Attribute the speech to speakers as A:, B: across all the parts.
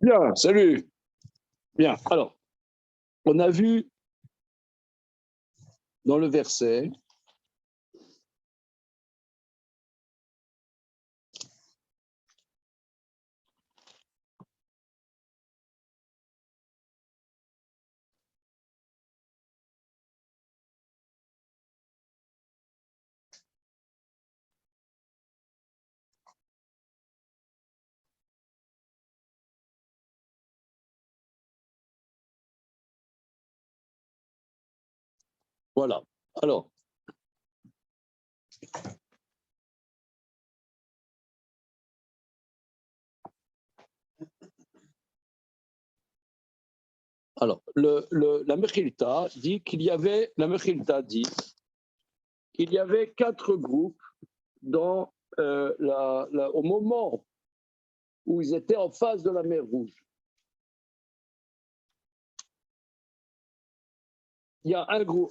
A: Bien, salut. Bien, alors, on a vu dans le verset voilà. Alors, la Mechilta dit qu'il y avait, quatre groupes dans, au moment où ils étaient en face de la mer Rouge. Il y a un groupe,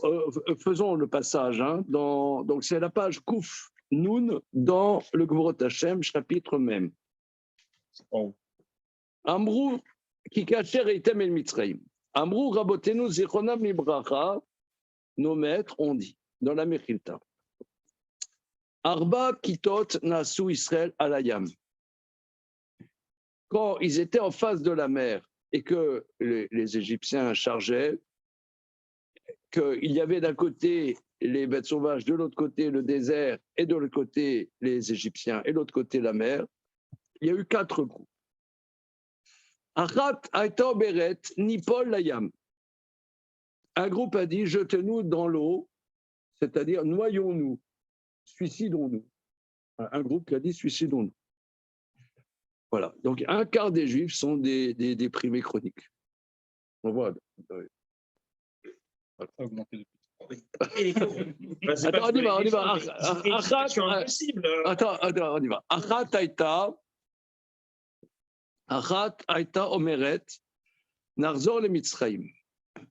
A: faisons le passage, hein, donc c'est la page Kouf Noun dans le Gvorot Hashem, chapitre même. Amrou ki kacher eitem el Mitzrayim. Amrou rabotenu zichronam libracha, nos maîtres ont dit, dans la Mechilta. Arba kitot nasu Israël alayam. Quand ils étaient en face de la mer et que les Égyptiens chargeaient, qu'il y avait d'un côté les bêtes sauvages, de l'autre côté le désert, et de l'autre côté les Égyptiens, et de l'autre côté la mer, il y a eu quatre groupes. Achat aita beret nipol layam. Un groupe a dit jetez-nous dans l'eau, c'est-à-dire noyons-nous, suicidons-nous. Un groupe qui a dit suicidons-nous. Voilà. Donc un quart des Juifs sont des déprimés chroniques. On voit. Attends, on y va. On y va. Achat aita omeret narzor le Mitzrayim.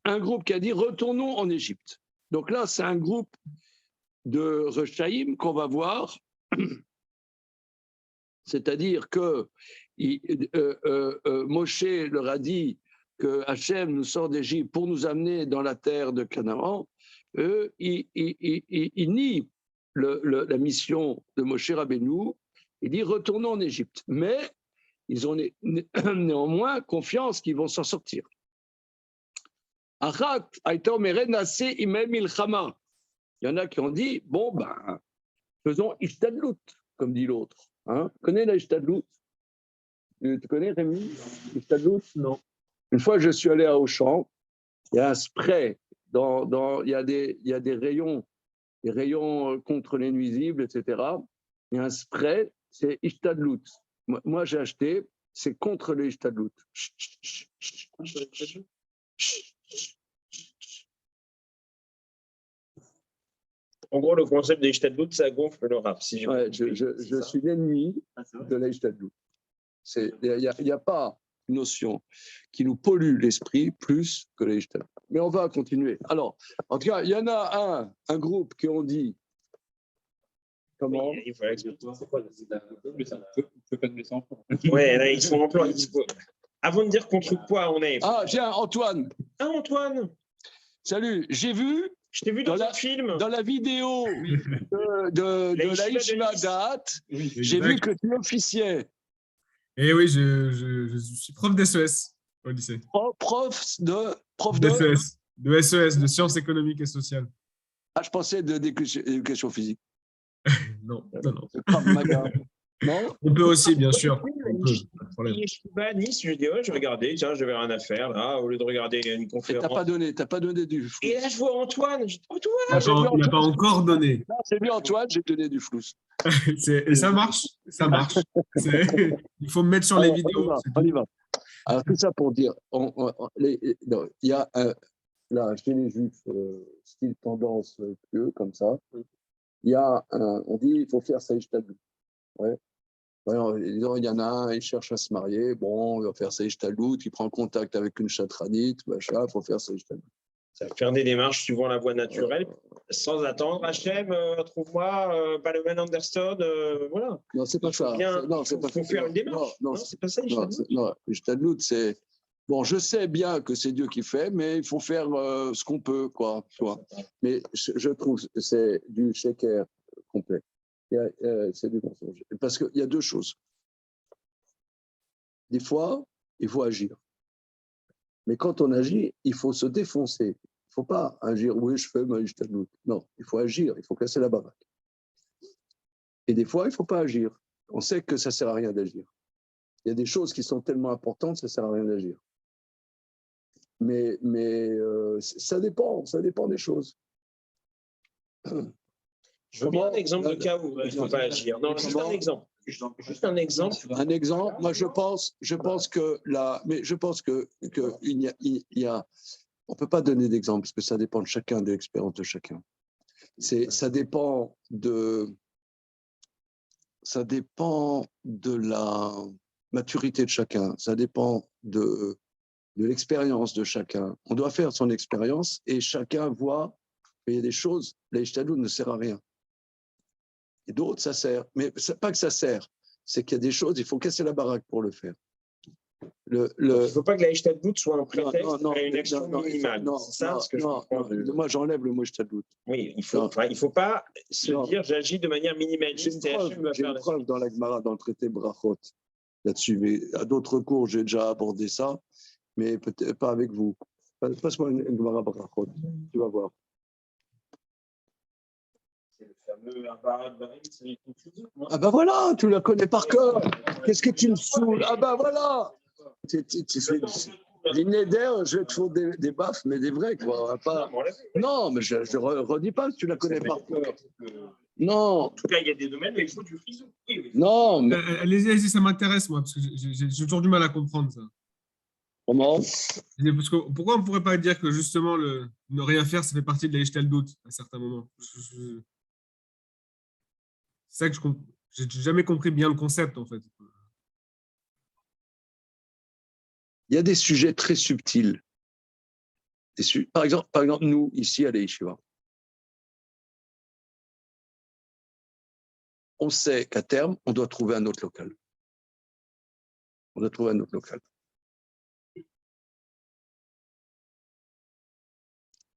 A: Un groupe qui a dit retournons en Égypte. Donc là, c'est un groupe de Rechaïm qu'on va voir, c'est-à-dire que Moshe leur a dit que Hachem nous sort d'Égypte pour nous amener dans la terre de Canaan. Ils nient la mission de Moshe Rabbeinu. Il dit retournons en Égypte. Mais ils ont néanmoins confiance qu'ils vont s'en sortir. Il y en a qui ont dit, bon, ben, faisons Ishtadlout, comme dit l'autre. Hein? Tu connais la Ishtadlout? Tu connais, Rémi? Ishtadlout? Non. Une fois, je suis allé à Auchan, il y a un spray, il y a des rayons contre les nuisibles, etc. Il y a un spray, c'est Ishtadlout. Moi, j'ai acheté, c'est contre les Ishtadlout.
B: En gros, le concept des Ishtadlout, ça gonfle le rap. Si
A: je suis l'ennemi de la Ishtadlout. Il n'y a pas une notion qui nous pollue l'esprit plus que la Ishtadlout. Mais on va continuer. Alors, en tout cas, il y en a un groupe qui ont dit. Comment?
B: Il faut expliquer. Ouais, là, ils sont en plan. Avant de dire contre quoi on est.
A: Ah, tiens, Antoine.
B: Ah, Antoine.
A: Salut, j'ai vu.
B: Je t'ai vu dans un film.
A: Dans la vidéo de la Yeshiva Date, j'ai vu que tu officiais.
C: Et oui, je suis prof d'SES au lycée.
A: Prof de
C: SES, de SES, de sciences économiques et sociales.
A: Ah, je pensais d'éducation physique.
C: Non.
A: Non.
C: On peut aussi, bien sûr.
B: Yeshiva Nice, je dis, je regardais, tiens, j'avais rien à faire là, au lieu de regarder une conférence.
A: Et t'as pas donné du flou.
B: Et là, je vois Antoine. Je dis,
C: il n'a pas encore donné.
A: Non, c'est lui, Antoine, j'ai donné du flou.
C: Et ça marche. Il faut me mettre sur les vidéos.
A: On y va. Alors, tout ça pour dire, il y a là, chez les Juifs, style tendance pieux, comme ça, il y a on dit il faut faire sa Ishtadlout. Ouais. Alors, il y en a un, il cherche à se marier, bon, il va faire sa Ishtadlout, il prend contact avec une chatranite, machin, il faut faire sa Ishtadlout.
B: Ça va faire des démarches suivant la voie naturelle, sans attendre. Hachem, trouve-moi Paloman Anderson, voilà.
A: Non, c'est pas ça. Non, c'est pas ça.
B: Faut faire une démarche. Non, c'est pas ça,
A: non, l'Ishtadlout, c'est. Bon, je sais bien que c'est Dieu qui fait, mais il faut faire ce qu'on peut, quoi. Mais je trouve que c'est du shaker complet. C'est du mensonge. Parce qu'il y a deux choses. Des fois, il faut agir. Mais quand on agit, il faut se défoncer. Il ne faut pas agir, oui, je fais ma Ishtadlout. Non, il faut agir, il faut casser la baraque. Et des fois, il ne faut pas agir. On sait que ça ne sert à rien d'agir. Il y a des choses qui sont tellement importantes, ça ne sert à rien d'agir. Mais ça dépend des choses.
B: Je veux bien un exemple de cas où il ne faut pas agir. Non, juste un exemple. Juste un exemple.
A: Un exemple, moi je pense que là, mais je pense que il y a on peut pas donner d'exemple parce que ça dépend de chacun, de l'expérience de chacun. Ça dépend de la maturité de chacun, ça dépend de l'expérience de chacun. On doit faire son expérience et chacun voit qu'il y a des choses, la Ishtadlout ne sert à rien. Et d'autres, ça sert. Mais pas que ça sert, c'est qu'il y a des choses, il faut casser la baraque pour le faire.
B: Il ne faut pas que la Ishtadlout soit un prétexte à une action minimale.
A: Moi, j'enlève le mot Ishtadlout.
B: Oui, il ne faut pas se dire j'agis de manière minimaliste.
A: J'ai une preuve dans la Gemara, dans le traité Brachot, là-dessus. Mais à d'autres cours, j'ai déjà abordé ça, mais peut-être pas avec vous. Passe-moi une Gemara Brachot, tu vas voir.
B: C'est le fameux Abarat Barim, c'est les conclusions.
A: Ah ben voilà, tu la connais par cœur. Qu'est-ce que tu me saoules? Ah ben voilà. Les néders, je vais te faire des baffes, mais des vrais, quoi. Pas... Non, mais je ne redis pas que tu la connais par cœur. Non.
B: En tout cas, il y a des domaines où il faut du frisou. Oui.
A: Non. Mais...
C: Allez-y, ça m'intéresse, moi, parce que j'ai toujours du mal à comprendre ça.
A: Comment?
C: Parce que, pourquoi on ne pourrait pas dire que justement, ne rien faire, ça fait partie de la Ishtadlout à certains moments? C'est ça que je n'ai jamais compris bien le concept, en fait.
A: Il y a des sujets très subtils. Par exemple, nous, ici, à l'Yeshiva, on sait qu'à terme, on doit trouver un autre local. On doit trouver un autre local.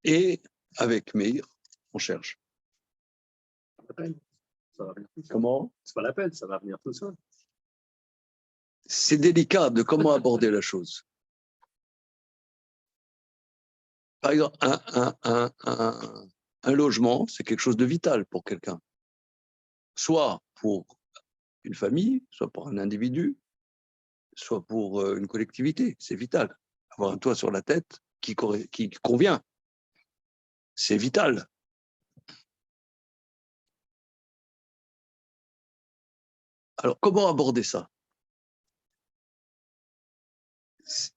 A: Et avec Meir, on cherche. Comment?
D: C'est pas la peine, ça va venir tout seul.
A: C'est délicat de comment aborder la chose. Par exemple, un logement, c'est quelque chose de vital pour quelqu'un. Soit pour une famille, soit pour un individu, soit pour une collectivité. C'est vital. Avoir un toit sur la tête qui convient, c'est vital. Alors, comment aborder ça?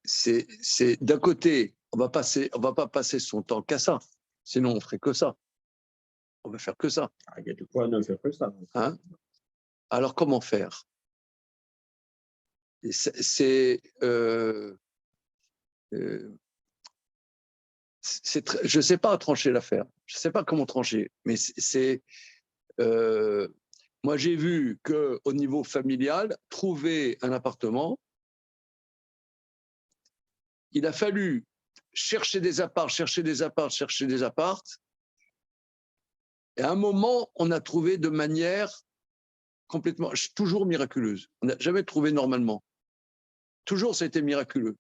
A: C'est d'un côté, on va pas passer son temps qu'à ça. Sinon, on ferait que ça. On va faire que ça.
B: Il y a de quoi ne faire que ça.
A: Hein? Alors, comment faire? Je ne sais pas trancher l'affaire. Je ne sais pas comment trancher. Mais moi, j'ai vu qu'au niveau familial, trouver un appartement, il a fallu chercher des apparts. Et à un moment, on a trouvé de manière complètement, toujours miraculeuse. On n'a jamais trouvé normalement. Toujours, ça a été miraculeux.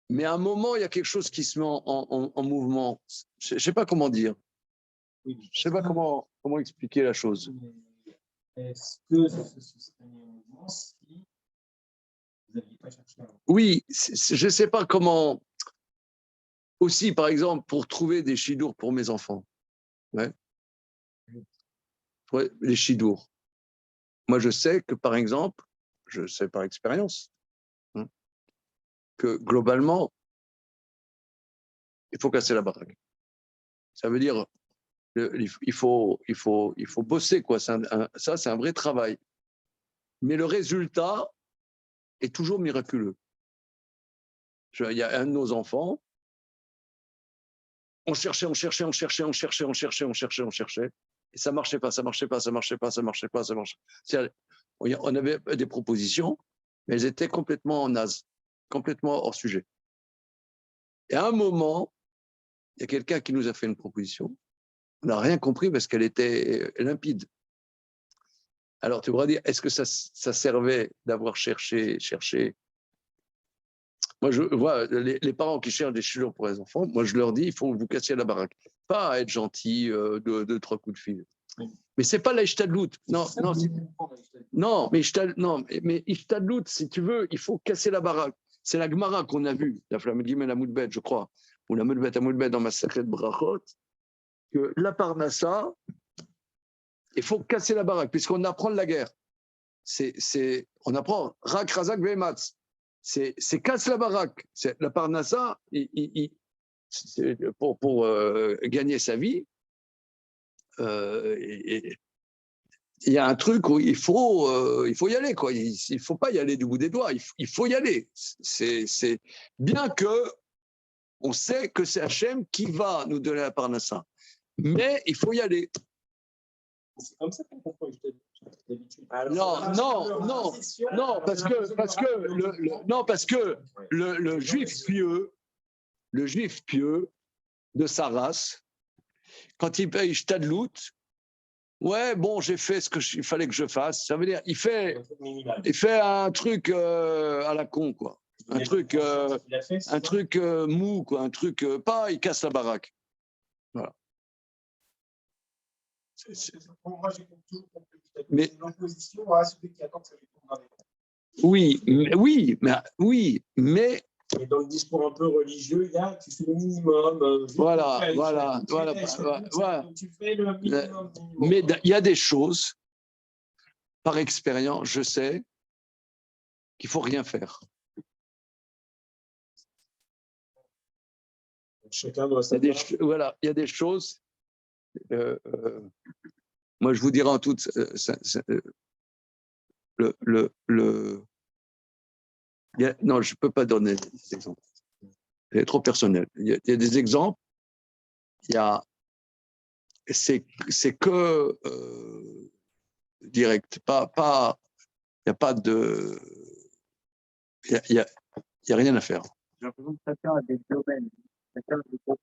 A: Mais à un moment, il y a quelque chose qui se met en mouvement. Je ne sais pas comment dire. Je ne sais pas comment expliquer la chose.
B: Est-ce que ça se serait mis en mouvement si vous n'aviez pas cherché avant?
A: Oui, je ne sais pas comment. Aussi, par exemple, pour trouver des chidours pour mes enfants. Ouais, les chidours. Moi, je sais que, par exemple, je sais par expérience, que globalement, il faut casser la baraque. Ça veut dire, il faut bosser, quoi. Ça, c'est un vrai travail. Mais le résultat est toujours miraculeux. Il y a un de nos enfants, on cherchait. Et ça marchait pas. On avait des propositions, mais elles étaient complètement nazes, complètement hors sujet. Et à un moment, il y a quelqu'un qui nous a fait une proposition. On n'a rien compris parce qu'elle était limpide. Alors, tu pourras dire, est-ce que ça servait d'avoir cherché? Moi, je vois les parents qui cherchent des chaussures pour les enfants, moi, je leur dis, il faut vous casser la baraque. Pas à être gentil, deux, trois coups de fil. Mais ce n'est pas la Ishtadlout. Mais Ishtadlout, si tu veux, il faut casser la baraque. C'est la Gemara qu'on a vue, la Flamme Gimel Amoudbet, je crois, ou la Amoudbet dans ma Masechet Brachot, que la Parnassa, il faut casser la baraque, puisqu'on apprend de la guerre. On apprend Rak Razak Vematz. C'est casse la baraque. La Parnassa, pour gagner sa vie, il y a un truc où il faut y aller, quoi. Il ne faut pas y aller du bout des doigts, il faut y aller. C'est bien que on sait que c'est Hachem qui va nous donner la Parnassa, mais il faut y aller.
B: C'est comme ça qu'on comprend d'habitude.
A: Non, parce que le juif pieux de sa race, quand il paye Shtadlout, ouais, bon, j'ai fait ce qu'il fallait que je fasse. Ça veut dire, il fait un truc à la con, quoi. Un truc mou, quoi. Un truc pas, il casse la baraque. Voilà.
B: Moi, j'ai toujours compris
A: mais
B: une opposition à celui qui attend que ça lui tombe dans les mains.
A: Oui, mais
B: Et dans le discours un peu religieux, il y a tu fais le minimum.
A: Voilà.
B: Tu fais le minimum.
A: Mais il y a des choses, par expérience, je sais qu'il ne faut rien faire.
B: Chacun doit savoir.
A: Il y a des choses. Moi, je vous dirais en toute. Non, je ne peux pas donner des exemples. C'est trop personnel. Il y a des exemples. C'est que direct. Il n'y a pas de. Il n'y a rien à faire.
D: J'ai l'impression que chacun a des domaines. Chacun a des domaines.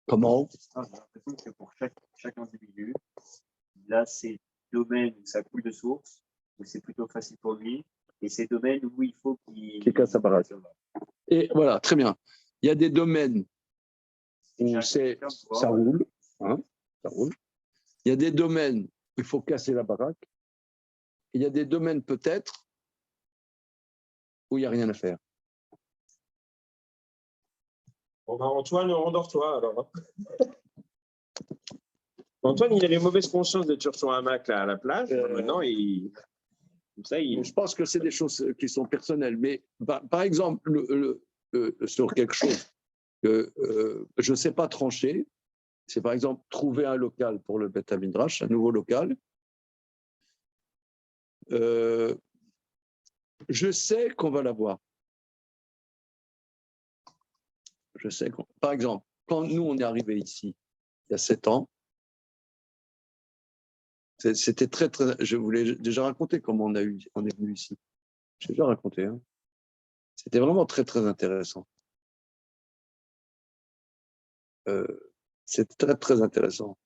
A: Comment?
D: J'ai l'impression que pour chaque individu, il a ses domaines où ça coule de source, où c'est plutôt facile pour lui, et ces domaines où il faut qu'il
A: casse sa baraque. Et voilà, très bien. Il y a des domaines où ça roule, ça roule. Il y a des domaines où il faut casser la baraque. Il y a des domaines peut-être où il n'y a rien à faire.
B: Bon, ben, Antoine, endors-toi alors. Antoine, il avait mauvaise conscience d'être sur son hamac là, à la plage. Maintenant,
A: Je pense que c'est des choses qui sont personnelles. Mais par exemple, sur quelque chose que je ne sais pas trancher, c'est par exemple trouver un local pour le Beth Midrash, un nouveau local. Je sais qu'on va l'avoir. Par exemple, quand nous, on est arrivé ici, il y a 7 ans, c'était très, très... Je voulais déjà raconter comment on est venu ici. J'ai déjà raconté. Hein. C'était vraiment très, très intéressant. C'est très, très intéressant.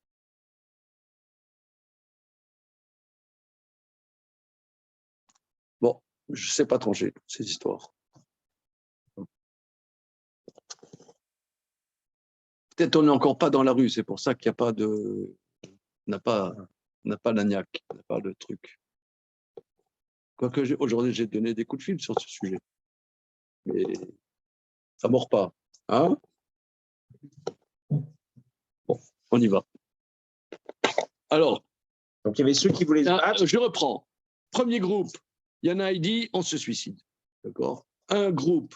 A: Bon, je ne sais pas trancher ces histoires. Peut-être on n'est encore pas dans la rue, c'est pour ça qu'il n'y a pas de... On n'a pas l'agnac, on n'a pas le truc. Quoique aujourd'hui, j'ai donné des coups de fil sur ce sujet. Mais ça ne mord pas. Hein? Bon, on y va. Alors,
B: donc il y avait ceux qui voulaient se battre.
A: je reprends. Premier groupe, il y en a, il dit, on se suicide. D'accord? Un groupe,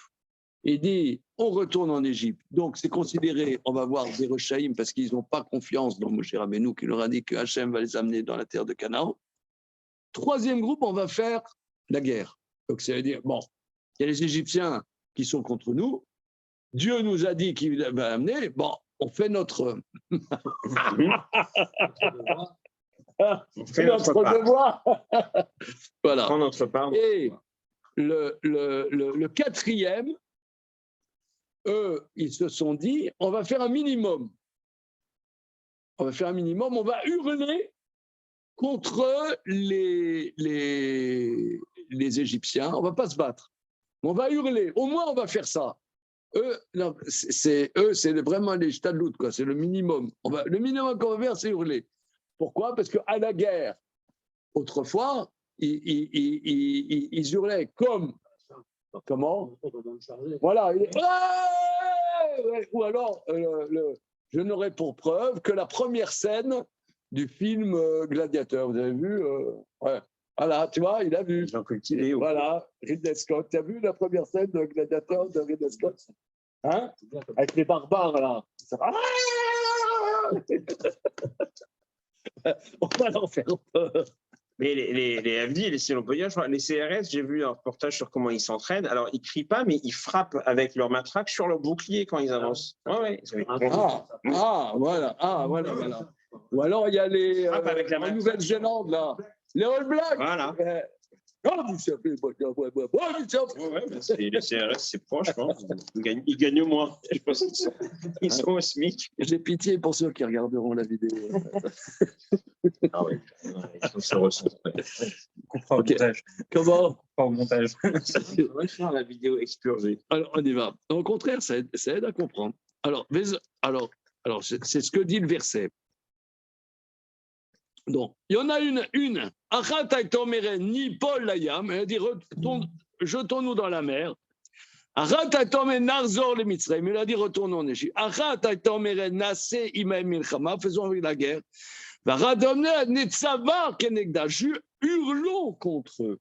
A: il dit, on retourne en Égypte. Donc, c'est considéré, on va voir des Rechaïm parce qu'ils n'ont pas confiance dans Moshe Rabbeinu qui leur a dit que Hachem va les amener dans la terre de Canaan. Troisième groupe, on va faire la guerre. Donc, ça veut dire, bon, il y a les Égyptiens qui sont contre nous, Dieu nous a dit qu'il va amener, bon, on fait notre,
B: On fait notre part.
A: devoir.
B: On
A: Voilà.
B: prend notre part.
A: Et le quatrième, eux, ils se sont dit, on va faire un minimum. On va faire un minimum, on va hurler contre les Égyptiens. On ne va pas se battre. On va hurler. Au moins, on va faire ça. Eux, c'est vraiment les shtadlout, quoi. C'est le minimum. Le minimum qu'on va faire, c'est hurler. Pourquoi? Parce qu'à la guerre, autrefois, ils hurlaient comme. Comment? Voilà. Ou alors, je n'aurai pour preuve que la première scène du film Gladiateur. Vous avez vu? Ouais. Voilà, tu vois, il a vu. Voilà, Ridley Scott. Tu as vu la première scène de Gladiateur de Ridley Scott? Hein? Avec les barbares, là. On va leur faire peur.
B: Mais les FD, si on peut dire, les CRS, j'ai vu un reportage sur comment ils s'entraînent. Alors, ils crient pas, mais ils frappent avec leur matraque sur leur bouclier quand ils avancent. Ouais.
A: Voilà. Ou alors, il y a les en Nouvelle-Zélande, là. Les All Blacks.
B: Voilà.
A: Vous savez,
B: les CRS, c'est proche, je pense. Ils gagnent moins. Je pense qu'ils sont au SMIC.
A: J'ai pitié pour ceux qui regarderont la vidéo.
B: Ah oui, il faut se recentrer.
E: Pas au montage.
A: Comment?
E: Pas au montage.
B: On va faire la vidéo expurgée.
A: Alors, on y va. Au contraire, ça aide à comprendre. Alors c'est ce que dit le verset. Donc, il y en a une. Achat Tomere ni Paul Layam, elle dit jetons-nous dans la mer. Achat Tomere Narzor le Mitzrayim, il a dit retournons en Égypte. Achat Tomere Nase Imaim Milchama, faisons avec la guerre. Varadomne Netzavar Kenegda, hurlons contre eux.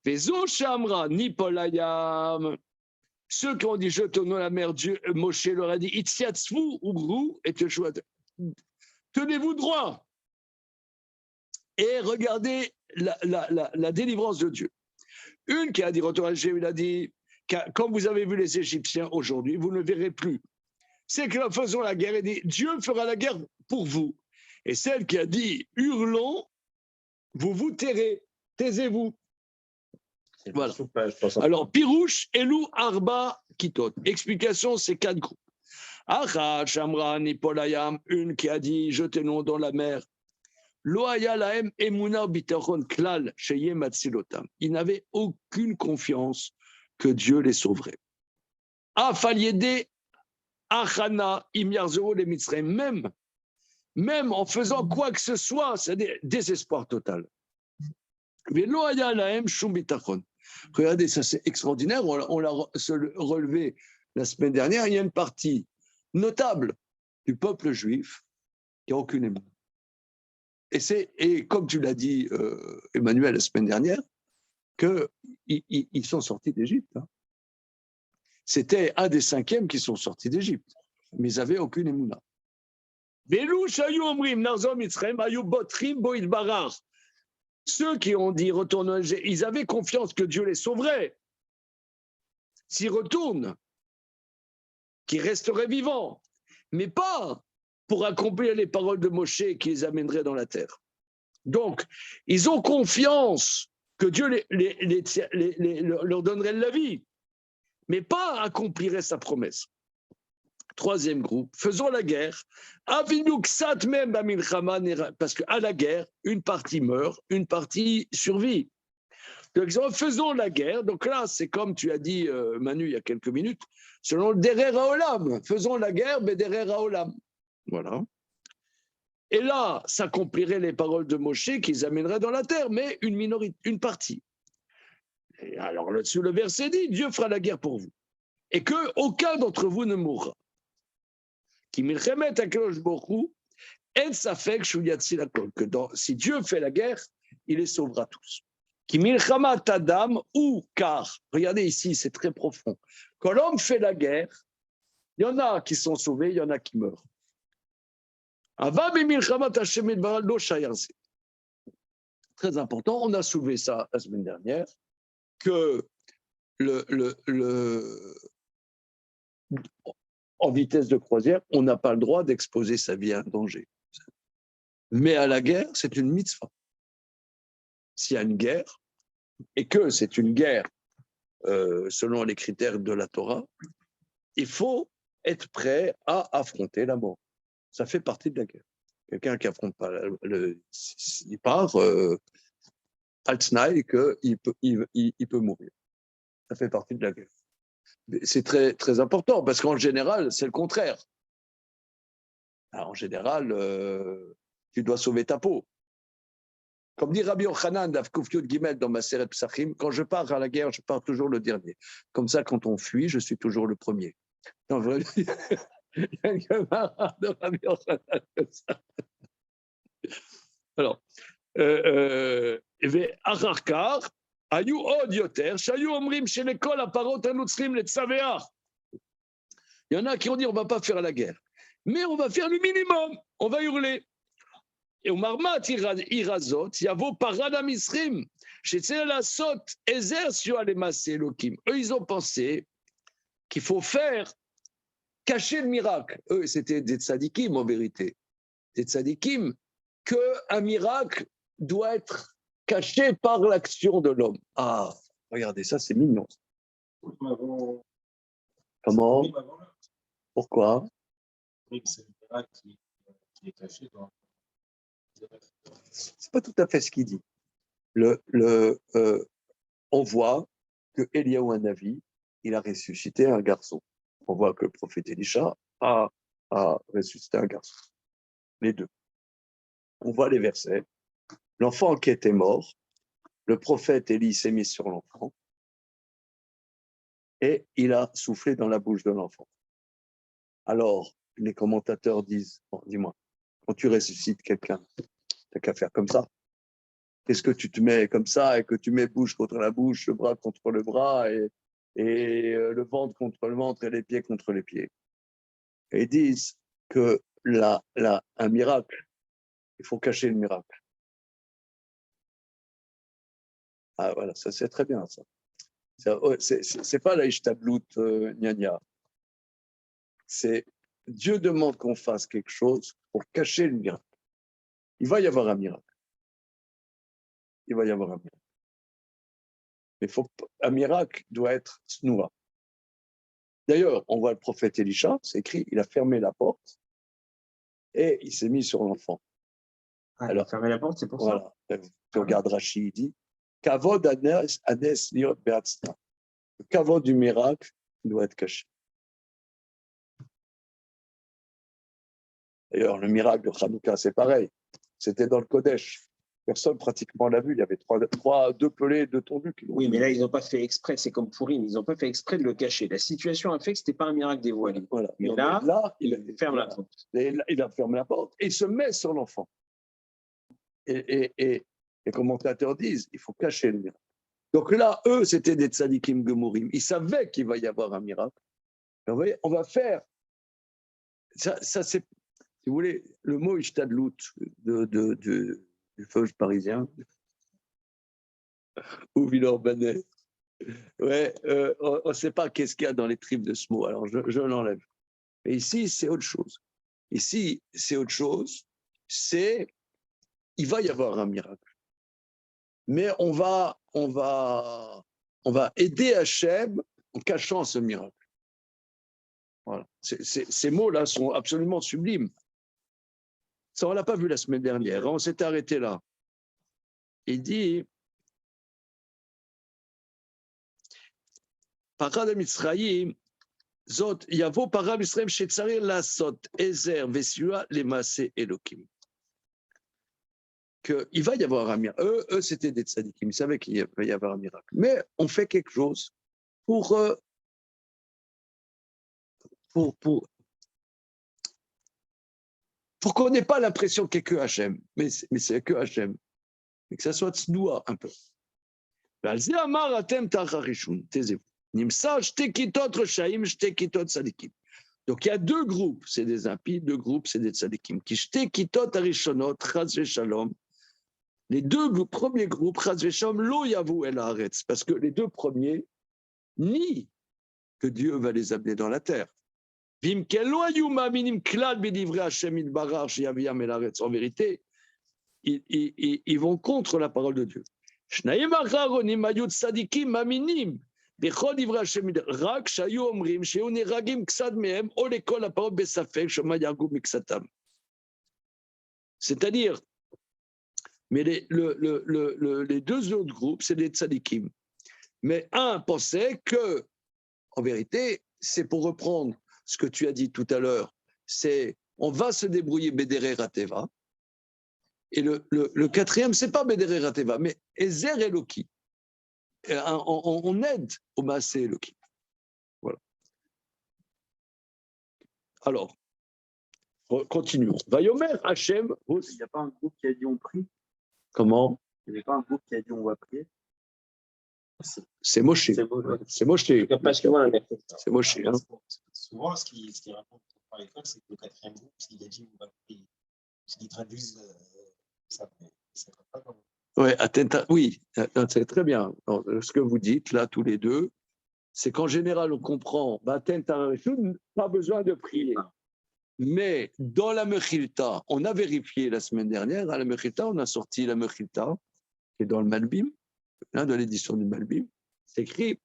A: Vezo Shamra ni Paul Layam. Ceux qui ont dit jetons-nous dans la mer, Dieu, Moshe leur a dit Itziatzvu Ugru et Teshua. Tenez-vous droit. Et regardez la délivrance de Dieu. Une qui a dit, il a dit, quand vous avez vu les Égyptiens aujourd'hui, vous ne verrez plus. C'est que nous faisons la guerre, et dit, Dieu fera la guerre pour vous. Et celle qui a dit, hurlons, vous vous tairez, taisez-vous. Voilà. Alors, Pirouche, Elou, Arba, Kitot. Explication, c'est 4 groupes. Achat, Shamra, Nipolayam, une qui a dit, jetez-nous dans la mer. Ils n'avaient aucune confiance que Dieu les sauverait. Même en faisant quoi que ce soit, c'est-à-dire désespoir total. Regardez, ça c'est extraordinaire, on l'a relevé la semaine dernière, il y a une partie notable du peuple juif qui n'a aucune émotion. Et comme tu l'as dit, Emmanuel, la semaine dernière, qu'ils sont sortis d'Égypte. Hein. C'était un des 5e qui sont sortis d'Égypte, mais ils n'avaient aucune émouna. Ceux qui ont dit retournons, ils avaient confiance que Dieu les sauverait. S'ils retournent, qu'ils resteraient vivants, mais pas pour accomplir les paroles de Moshe qui les amènerait dans la terre. Donc, ils ont confiance que Dieu leur donnerait la vie, mais pas accomplirait sa promesse. 3e groupe, faisons la guerre. Parce qu'à la guerre, une partie meurt, une partie survit. Donc, faisons la guerre. Donc là, c'est comme tu as dit, Manu, il y a quelques minutes, selon le Derer Haolam. Faisons la guerre, mais Derer Haolam. Voilà. Et là, s'accompliraient les paroles de Moshe qu'ils amèneraient dans la terre, mais une minorité, une partie. Et alors là-dessus, le verset dit, Dieu fera la guerre pour vous. Et qu'aucun d'entre vous ne mourra. Si Dieu fait la guerre, il les sauvera tous. Car, regardez ici, c'est très profond. Quand l'homme fait la guerre, il y en a qui sont sauvés, il y en a qui meurent. Très important, on a soulevé ça la semaine dernière, que en vitesse de croisière, on n'a pas le droit d'exposer sa vie à un danger. Mais à la guerre, c'est une mitzvah. S'il y a une guerre, et que c'est une guerre selon les critères de la Torah, il faut être prêt à affronter la mort. Ça fait partie de la guerre. Quelqu'un qui affronte pas, il part al-Tnaï qu'il peut mourir. Ça fait partie de la guerre. C'est très, très important parce qu'en général, c'est le contraire. Alors, en général, tu dois sauver ta peau. Comme dit Rabbi Yochanan d'Avkuf Yud Gimel dans Maseret Psachim, quand je pars à la guerre, je pars toujours le dernier. Comme ça, quand on fuit, je suis toujours le premier. Non, vraiment, il y a un camarade de Rabbi Yochanan comme ça. Alors, Acharkar, Ayu Od Yoter, Shayu Omrim chez l'école à Parot Anotzrim les Tsaveach. Il y en a qui ont dit on ne va pas faire la guerre, mais on va faire le minimum, on va hurler. Et au Marmat Irazot, Yavo Paradam Isrim, chez la Sot, Ezer sur Alemassé Elohim. Eux, ils ont pensé qu'il faut faire cacher le miracle. Eux, c'était des tzadikim en vérité. Des tzadikim, qu'un miracle doit être caché par l'action de l'homme. Ah, regardez, ça c'est mignon. Comment? Pourquoi?
E: C'est le miracle qui est caché dans.
A: C'est pas tout à fait ce qu'il dit. On voit que Eliaou Hanavi, il a ressuscité un garçon. On voit que le prophète Elisha a ressuscité un garçon. Les deux. On voit les versets. L'enfant qui était mort, le prophète Élie s'est mis sur l'enfant et il a soufflé dans la bouche de l'enfant. Alors, les commentateurs disent, bon, dis-moi, quand tu ressuscites quelqu'un, t'as qu'à faire comme ça. Qu'est-ce que tu te mets comme ça et que tu mets bouche contre la bouche, le bras contre le bras et le ventre contre le ventre et les pieds contre les pieds. Et ils disent que un miracle, il faut cacher le miracle. Ah voilà, ça c'est très bien ça. C'est pas la ishtablout gna. C'est Dieu demande qu'on fasse quelque chose pour cacher le miracle. Il va y avoir un miracle. Il va y avoir un miracle. Mais un miracle doit être snoua. D'ailleurs, on voit le prophète Elisha, c'est écrit, il a fermé la porte et il s'est mis sur l'enfant.
B: Ah, alors, fermer la porte, c'est pour ça.
A: Voilà. Tu regardes Rashi, il dit Kavod Anes Liot Beatzna. Le kavod du miracle doit être caché. D'ailleurs, le miracle de Hanouka, c'est pareil. C'était dans le Kodesh. Personne pratiquement l'a vu. Il y avait deux pelés, deux tondus.
B: Oui, mais là, ils n'ont pas fait exprès. C'est comme Pourim. Ils n'ont pas fait exprès de le cacher. La situation a fait que ce n'était pas un miracle dévoilé.
A: Voilà.
B: Mais
A: non,
B: là,
A: il
B: ferme la porte.
A: Il a fermé la porte et il se met sur l'enfant. Et les commentateurs disent il faut cacher le miracle. Donc là, eux, c'était des tzadikim gemourim. Ils savaient qu'il va y avoir un miracle. Et vous voyez, on va faire. Ça c'est, si vous voulez, le mot ishtadlout du feuge parisien ou Villeurbanais. Ouais, on ne sait pas qu'est-ce qu'il y a dans les tripes de ce mot, alors je l'enlève. Mais ici, c'est autre chose. Ici, c'est autre chose. Il va y avoir un miracle. Mais on va aider Hachem en cachant ce miracle. Voilà. Ces mots-là sont absolument sublimes. Ça, on ne l'a pas vu la semaine dernière. On s'est arrêté là. Il dit Parad Mitzrayim, Zot, Yavo Parad Mitzrayim, Shetzarir la Sot, Ezer, Vesua, les Massé Elohim. Qu'il va y avoir un miracle. Eux c'était des tzadikim, ils savaient qu'il va y avoir un miracle. Mais on fait quelque chose pour qu'on n'ait pas l'impression qu'il n'y ait que Hachem. Mais c'est que Hachem. Mais que ça soit tsnoua un peu. Taisez-vous. Donc il y a deux groupes, c'est des impies, deux groupes, c'est des tzadikim. Les deux premiers groupes, parce que les deux premiers nient que Dieu va les amener dans la terre. En vérité, ils vont contre la parole de Dieu. C'est-à-dire, mais les deux autres groupes, c'est des tzadikim. Mais un pensait que, en vérité, c'est pour reprendre ce que tu as dit tout à l'heure, c'est on va se débrouiller Bédéré Rateva. Et le quatrième, c'est pas Bédéré Rateva, mais Ezer Eloki. On aide au Maasé Eloki. Voilà. Alors, continuons. Vayomer Hachem.
D: Il n'y a pas un groupe qui a dit on prie.
A: Comment?
D: Il n'y avait pas un groupe qui a dit on va prier.
A: C'est Moshe. C'est Moshe.
B: Parce que moi,
A: C'est Moshe. Hein.
E: Souvent, ce qui raconte par l'école, c'est que le quatrième groupe, il a dit on va prier. Ce qui traduisent ça.
A: Ouais, oui, c'est très bien. Alors, ce que vous dites là, tous les deux, c'est qu'en général, on comprend, pas besoin de prier. Mais dans la Mechilta, on a vérifié la semaine dernière, à la Mechilta, on a sorti la Mechilta, qui est dans le Malbim, dans l'édition du Malbim, c'est écrit,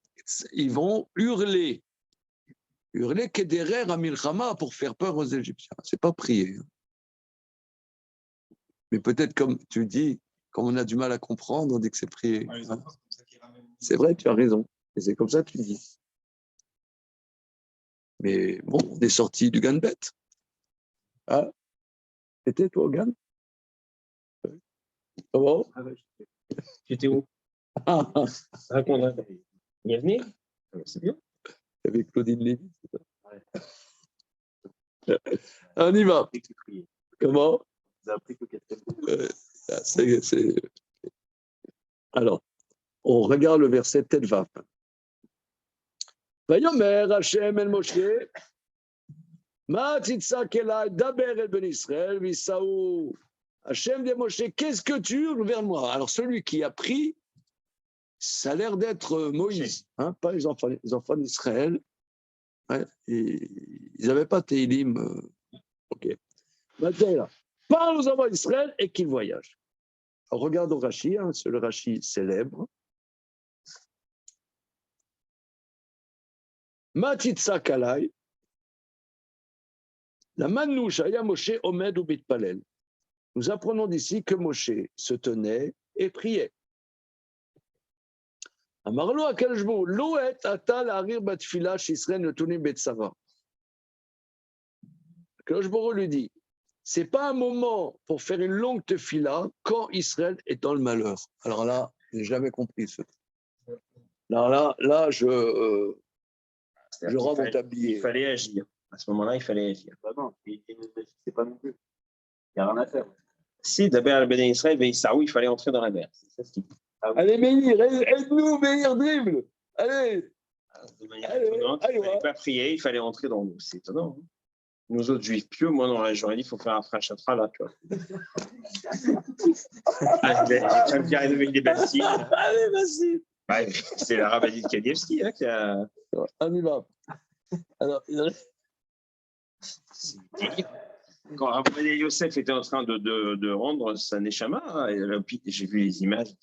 A: ils vont hurler Kederer à Milchama pour faire peur aux Égyptiens. C'est pas prier. Mais peut-être, comme tu dis, comme on a du mal à comprendre, on dit que c'est prier. C'est vrai, tu as raison. Et c'est comme ça que tu dis. Mais bon, on est sorti du Ganbet. Ah, t'étais toi au Gan? Comment?
B: J'étais où? Raconte. Il est venu? C'est bien.
A: Avec Claudine Lévy, c'est ça? On y va. Comment?
D: Vous avez appris que le quatrième groupe.
A: Alors, on regarde le verset Telvav. Vayomer Hashem el Moshe, Ma titzak elai daber el ben Israël, visaou. Hashem dit Moshe, qu'est-ce que tu hurles vers moi? Alors, celui qui a pris, ça a l'air d'être Moïse, hein, pas les enfants d'Israël. Ouais, ils n'avaient pas Télim. Ok. Maintenant, là, parle aux enfants d'Israël et qu'ils voyagent. Alors, regarde au Rashi, hein, c'est le Rashi célèbre. Matitsa kalai, la manouche aya Moshe omed ou bitpalel. Nous apprenons d'ici que Moshe se tenait et priait. Amarlo akadosh baruch hu lo et ata la'arir batfila she'Israël netunim betzara. Akadosh baruch hu lui dit, c'est pas un moment pour faire une longue tefila quand Israël est dans le malheur. Alors là, je n'ai jamais compris ce truc. Là, je rends mon tablier.
B: Il fallait agir. À ce moment-là, il fallait agir.
D: Bah non, c'est pas non plus. Il n'y a rien à faire.
B: Si, d'abord, le Bénin Israël, il fallait entrer dans la mer. C'est ça ce qu'il dit.
A: Allez, Meir, aide-nous, Meir, dribble. Allez.
B: De manière étonnante, il ne fallait pas prier, il fallait entrer dans l'eau. C'est étonnant. Hein. Nous autres juifs pieux, moi, j'aurais dit qu'il faut faire un frachatra là, tu vois. J'aime bien avec des bassines.
A: Allez, vas-y.
B: Ouais, c'est la Rabbadie de Kanievski hein, qui a.
A: On y va. Alors,
B: Quand Rabbi Yosef était en train de rendre sa neshama, j'ai vu les images,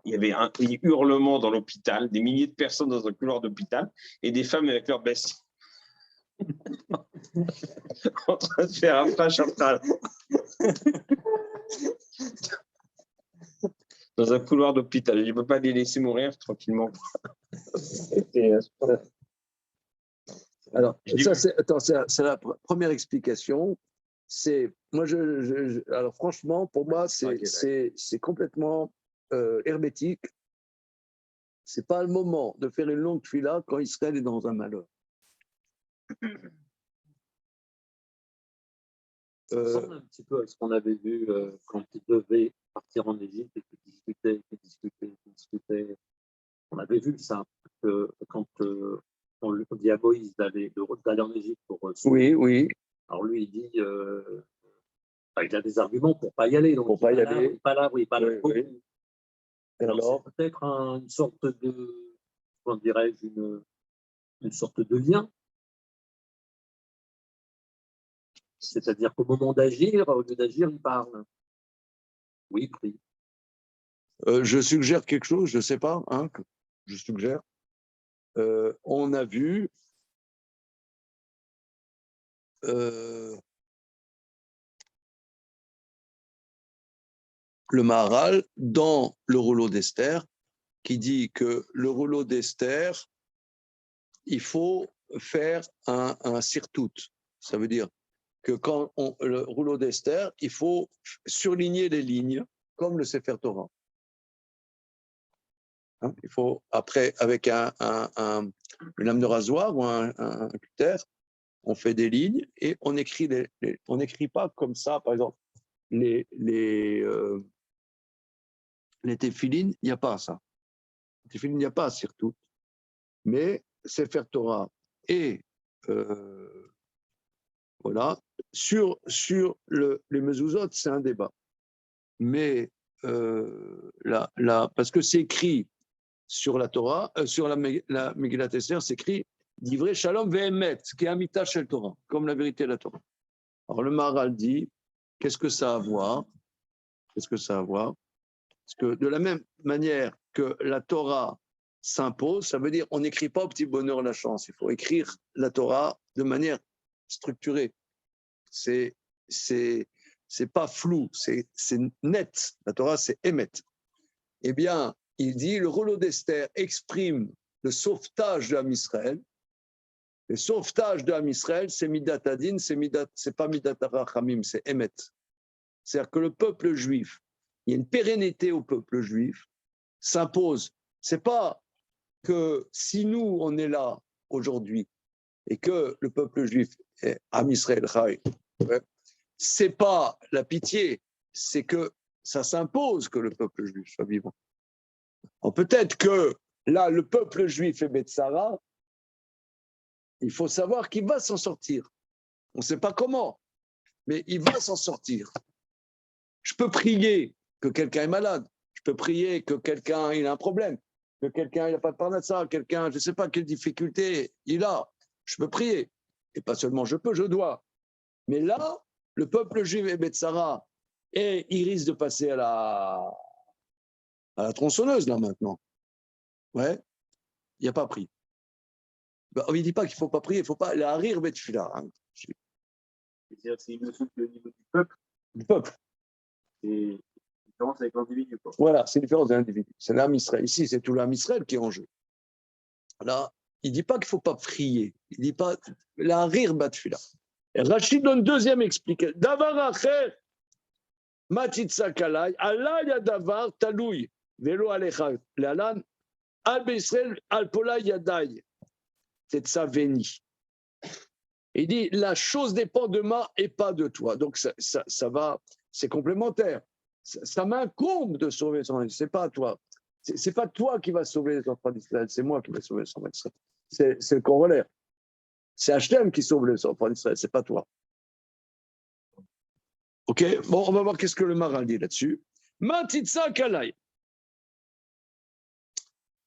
B: il y avait un hurlement dans l'hôpital, des milliers de personnes dans un couloir d'hôpital, et des femmes avec leurs bassines. En train de faire un frachatra. Dans un couloir d'hôpital. Je ne peux pas les laisser mourir tranquillement.
A: Alors, ça, c'est la première explication. C'est, moi, alors franchement, pour moi, c'est complètement hermétique. C'est pas le moment de faire une longue fila quand Israël est dans un malheur.
F: Ça ressemble un petit peu à ce qu'on avait vu quand il devait partir en Égypte et qu'il discutait. On avait vu ça, que quand on lui dit à Moïse d'aller en Égypte pour
A: oui.
F: Alors lui, il dit il a des arguments pour ne pas y aller. Donc
A: pour pas y aller.
F: Pas là.
A: Oui.
F: Alors, c'est peut-être une sorte de, comment dirais-je, une sorte de lien. C'est-à-dire qu'au moment d'agir, au lieu d'agir, il parle. Oui, prie.
A: Je suggère quelque chose, je ne sais pas, hein, je suggère. On a vu le Maharal dans le rouleau d'Esther qui dit que le rouleau d'Esther, il faut faire un sirtout. Ça veut dire que quand le rouleau d'Esther, il faut surligner les lignes comme le Sefer Torah. Hein, il faut, après, avec une lame de rasoir ou un cutter, on fait des lignes et on écrit on n'écrit pas comme ça, par exemple, les téphilines, il n'y a pas ça. Les téphilines, il n'y a pas surtout. Mais Sefer Torah et voilà, sur les mezuzot, c'est un débat. Mais parce que c'est écrit sur la Torah, sur la Megillat Esther, c'est écrit Divrei Shalom ve'emet, qui est Amita shel Torah, comme la vérité de la Torah. Alors le Maharal dit, qu'est-ce que ça a à voir? Qu'est-ce que ça a à voir? Parce que de la même manière que la Torah s'impose, ça veut dire on n'écrit pas au petit bonheur la chance. Il faut écrire la Torah de manière structurée. C'est pas flou, c'est net. La Torah, c'est émet. Eh bien, il dit, le rouleau d'Esther exprime le sauvetage de Israël. Le sauvetage de Israël, c'est Midat Adin, c'est pas Midat Arachamim, c'est émet. C'est-à-dire que le peuple juif, il y a une pérennité au peuple juif, s'impose. C'est pas que si nous, on est là aujourd'hui et que le peuple juif est Am Israël Chai, c'est pas la pitié, c'est que ça s'impose que le peuple juif soit vivant. Alors peut-être que là, le peuple juif est Betsara, il faut savoir qu'il va s'en sortir. On ne sait pas comment, mais il va s'en sortir. Je peux prier que quelqu'un est malade, je peux prier que quelqu'un il a un problème, que quelqu'un n'a pas de parnassa, quelqu'un, je ne sais pas quelle difficulté il a, je peux prier. Et pas seulement je peux, je dois. Mais là, le peuple juif est Betsara et il risque de passer à la tronçonneuse, là, maintenant. Ouais, il n'y a pas pris. Ben, il ne dit pas qu'il ne faut pas prier, il ne faut pas. La rire, Betfila. Hein.
D: C'est une notion qui est au niveau du peuple.
A: Du peuple.
D: C'est une différence avec l'individu.
A: Voilà, c'est une différence de l'individu. C'est l'âme Israël. Ici, c'est tout l'âme Israël qui est en jeu. Là, il ne dit pas qu'il ne faut pas prier. Il ne dit pas la rire, Betfila. Rachid donne deuxième explication. Davar acher, matitsa kalai, Allah ya davar taloui, velo alecha, l'alan, al beisrael, al pola yadai. C'est ça véni. Il dit la chose dépend de moi et pas de toi. Donc ça va, c'est complémentaire. Ça m'incombe de sauver son enfant. C'est pas toi. C'est pas toi qui vas sauver les enfants d'Israël, c'est moi qui vais sauver les enfants d'Israël. C'est le corollaire. C'est Hachem qui sauve les enfants d'Israël, c'est pas toi. Ok, bon, on va voir qu'est-ce que le Maharal dit là-dessus. Matitsa kalai.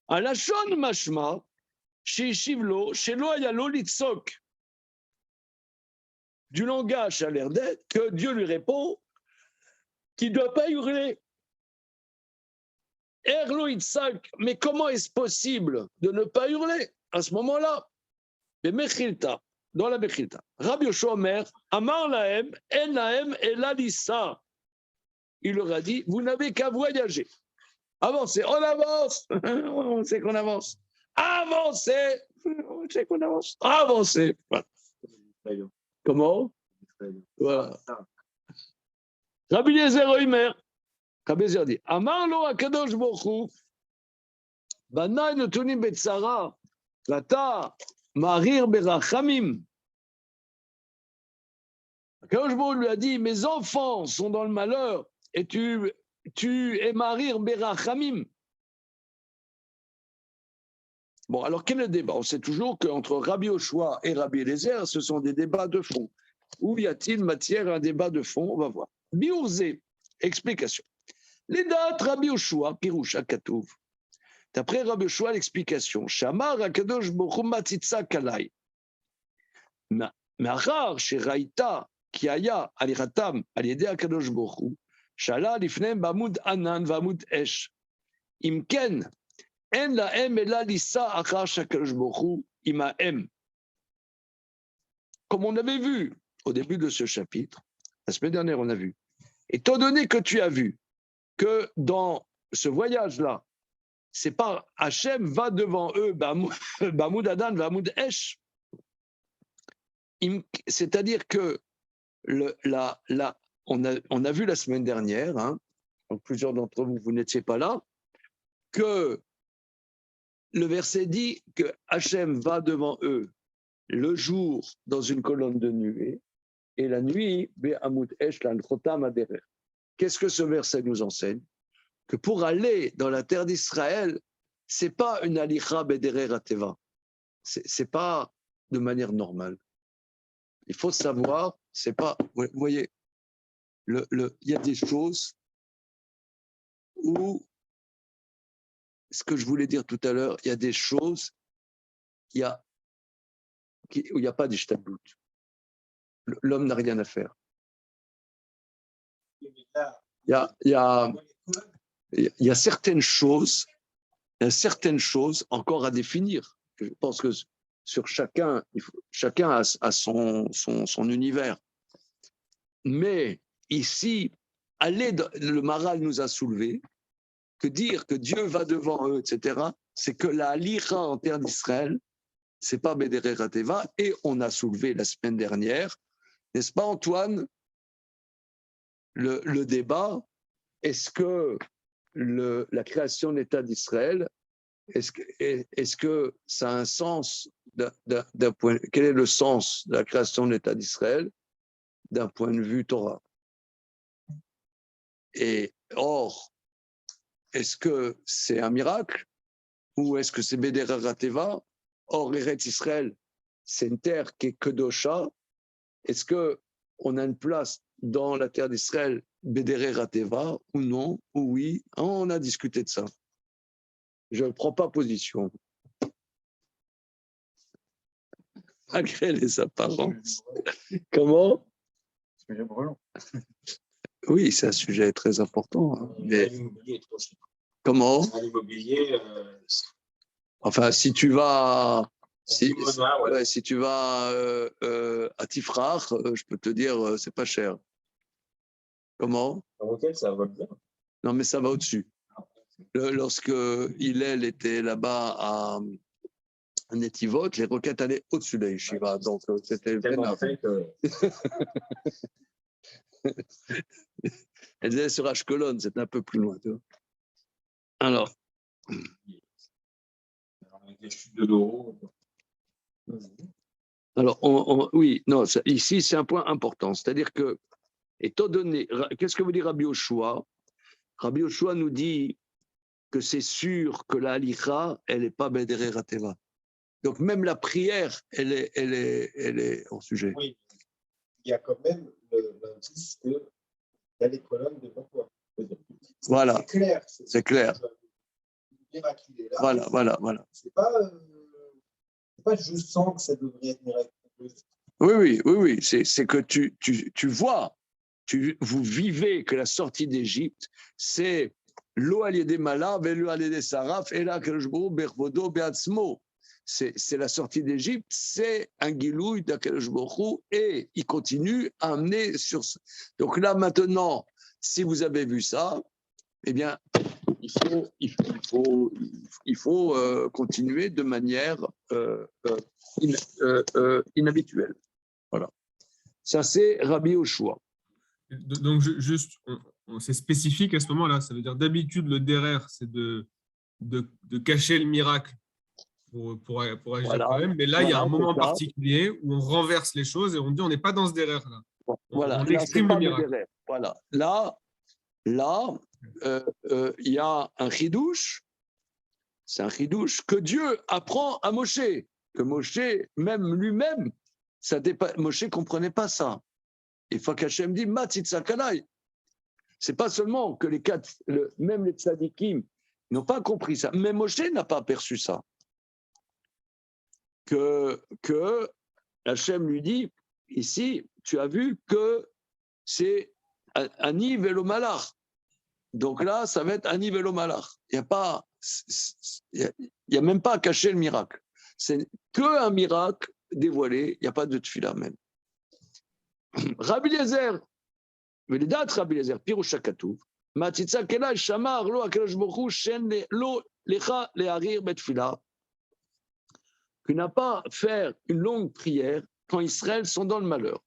A: Alashon mashma, sheishivlo, shelo ayalo litzok. Du langage a l'air d'être que Dieu lui répond qu'il ne doit pas hurler. Erlo itzak, mais comment est-ce possible de ne pas hurler à ce moment-là? Mais Mechilta, dans la Mechilta, Rabbi Yoshua Omer, Amar lahem, en lahem elalissa. Il leur a dit, vous n'avez qu'à voyager. Avancez, on avance, on sait qu'on avance. Avancez, on sait qu'on avance. Avancez. Voilà. Comment? Voilà. Rabbi Eliezer Omer, Rabbi Eliezer dit, Amar lo akadosh baruch hu, banai notunim betzara, vata marir berachamim. Akadosh baruch hu lui a dit, mes enfants sont dans le malheur et tu es marir berachamim. Bon, alors quel est le débat? On sait toujours qu'entre Rabbi Yoshua et Rabbi Eliezer, ce sont des débats de fond. Où y a-t-il matière à un débat de fond? On va voir. Biourze, explication. Les dates Rabbi Yoshua, Pirouche Akatouv, D'après Rabbi Yoshua, l'explication, Shamar Akadosh Baruch Hu Matzitza Kalai. מאחר שראית כי היה הליכתם על ידי הקדוש ברוך הוא, שעלה לפניהם בעמוד ענן ועמוד אש. אם כן, אין להם אלא לישא אחר שהקדוש ברוך הוא עמהם. Comme on avait vu au début de ce chapitre, la semaine dernière on a vu, étant donné que tu as vu que dans ce voyage-là, c'est pas Hachem va devant eux, Bamoud Adan, Bamoud Esh, c'est-à-dire que on a vu la semaine dernière, hein, donc plusieurs d'entre vous, vous n'étiez pas là, que le verset dit que Hachem va devant eux le jour dans une colonne de nuée et la nuit, Be'amud Esh lan chotam aderer. Qu'est-ce que ce verset nous enseigne? Que pour aller dans la terre d'Israël, c'est pas une alicha bederer ateva, c'est pas de manière normale. Il faut savoir, c'est pas, vous voyez, il y a des choses où, ce que je voulais dire tout à l'heure, il y a des choses, où il n'y a pas d'ishtadlut. L'homme n'a rien à faire. Il y a certaines choses, encore à définir. Je pense que sur chacun a son univers. Mais ici, le Maral nous a soulevé que dire que Dieu va devant eux, etc., c'est que la halicha en terre d'Israël, c'est pas Bederer Ateva, et on a soulevé la semaine dernière, n'est-ce pas Antoine, le débat, est-ce que la création de l'État d'Israël, est-ce que ça a un sens d'un point, quel est le sens de la création de l'État d'Israël d'un point de vue Torah? Et or, est-ce que c'est un miracle ou est-ce que c'est Bederer Ateva? Or, Eretz Israël, c'est une terre qui est Kedosha. Est-ce qu'on a une place dans la terre d'Israël Bederer Ateva ou non, ou oui? On a discuté de ça. Je ne prends pas position. Malgré les apparences. Comment?
D: Sujet brûlant.
A: Oui, c'est un sujet très important. Hein, mais...
E: L'immobilier aussi.
A: Comment?
E: L'immobilier,
A: Enfin, si tu vas... Si tu vas à Tifrach, je peux te dire, c'est pas cher. Comment?
E: en hôtel, ça vole bien.
A: Non, mais ça va au-dessus. Lorsque Hillel était là-bas à Netivot, les roquettes allaient au-dessus de la yeshiva. Donc, c'était
E: Tellement fait que
A: elles allaient sur Ashkelon, c'était un peu plus loin. Tu vois. Alors,
E: avec les chutes de l'euro.
A: alors oui, non, ici, c'est un point important. C'est-à-dire que, étant donné, qu'est-ce que veut dire Rabbi Yoshua? Rabbi Yoshua nous dit que c'est sûr que la halicha, elle n'est pas Bederer Ateva. Donc même la prière, elle est hors sujet.
E: Oui, il y a quand même l'indice qu'il y a les colonnes devant toi.
A: Voilà.
E: C'est clair.
A: C'est clair.
E: Le miracle, il est là.
A: Voilà.
E: C'est pas je sens que ça devrait être miraculeux.
A: Oui. C'est que tu vois, vous vivez que la sortie d'Égypte, c'est l'eau alliée des malades, l'eau alliée des saraf, et là, bervodo, beatzmo. C'est la sortie d'Égypte, c'est un gilouï d'Akadosh Baruch Hu, et il continue à amener sur. Donc là, maintenant, si vous avez vu ça, eh bien, il faut continuer de manière inhabituelle. Voilà. Ça, c'est Rabbi Yoshua.
C: Donc, juste, c'est spécifique à ce moment-là. Ça veut dire d'habitude, le derer, c'est de cacher le miracle pour agir quand même. Mais là, il y a un moment particulier où on renverse les choses et on dit on n'est pas dans ce derer-là.
A: Voilà.
C: On exprime le miracle.
A: Voilà. Là, il y a un chidouche. C'est un chidouche que Dieu apprend à Moshe. Que Moshe, même lui-même, Moshe ne comprenait pas ça. Il faut qu'Hachem dit Matzitza Kalai. C'est pas seulement que même les tzadikim, Ils n'ont pas compris ça. Mais Moshe n'a pas aperçu ça. Que Hachem lui dit, ici, tu as vu que c'est Ani Velo Malach. Donc là, ça va être Ani Velo Malach. Il n'y a même pas à cacher le miracle. C'est qu'un miracle dévoilé, il n'y a pas de tefila même. Rabbi Eliezer, ולדעת רבי אליעזר, פירוש הכתוב, מהציצה כלי שמר לו הקדוש ברוך הוא שאין לו לך להעיר בתפילה, que n'a pas faire une longue prière quand Israël sont dans le malheur.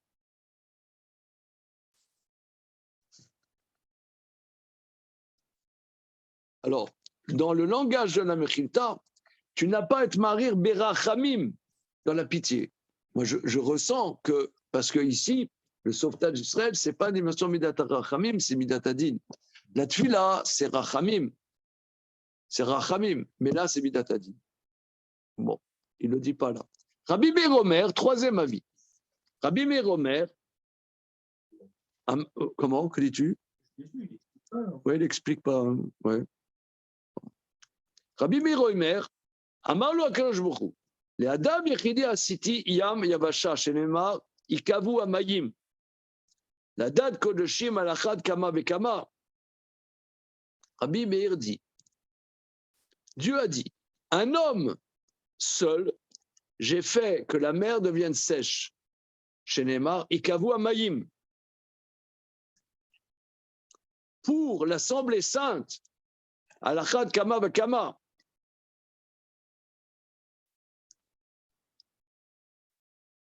A: Alors, dans le langage de la Mechilta, tu n'as pas à être marir berachamim dans la pitié. Moi, je ressens que, parce que ici, le sauvetage d'Israël, ce n'est pas une dimension Midat Rachamim, c'est Midat Adin. La Tfila, c'est Rachamim. C'est Rachamim. Mais là, c'est Midat Adin. Bon, il ne le dit pas là. Rabbi Meir Omer, troisième avis. Rabbi Meir Omer, comment, que dis-tu? Oui, il n'explique pas. Ouais. Rabbi Meir Omer, Amar lo HaKadosh Baruch Hu, Le'adam yechidi asiti yam yavasha, shenemar, ikavu amayim. La date Kodeshim alachad kama bekama. Rabbi Meir dit, Dieu a dit, un homme seul, j'ai fait que la mer devienne sèche. Chez Neymar, ikavu amayim. Pour l'Assemblée sainte, alachad kama bekama.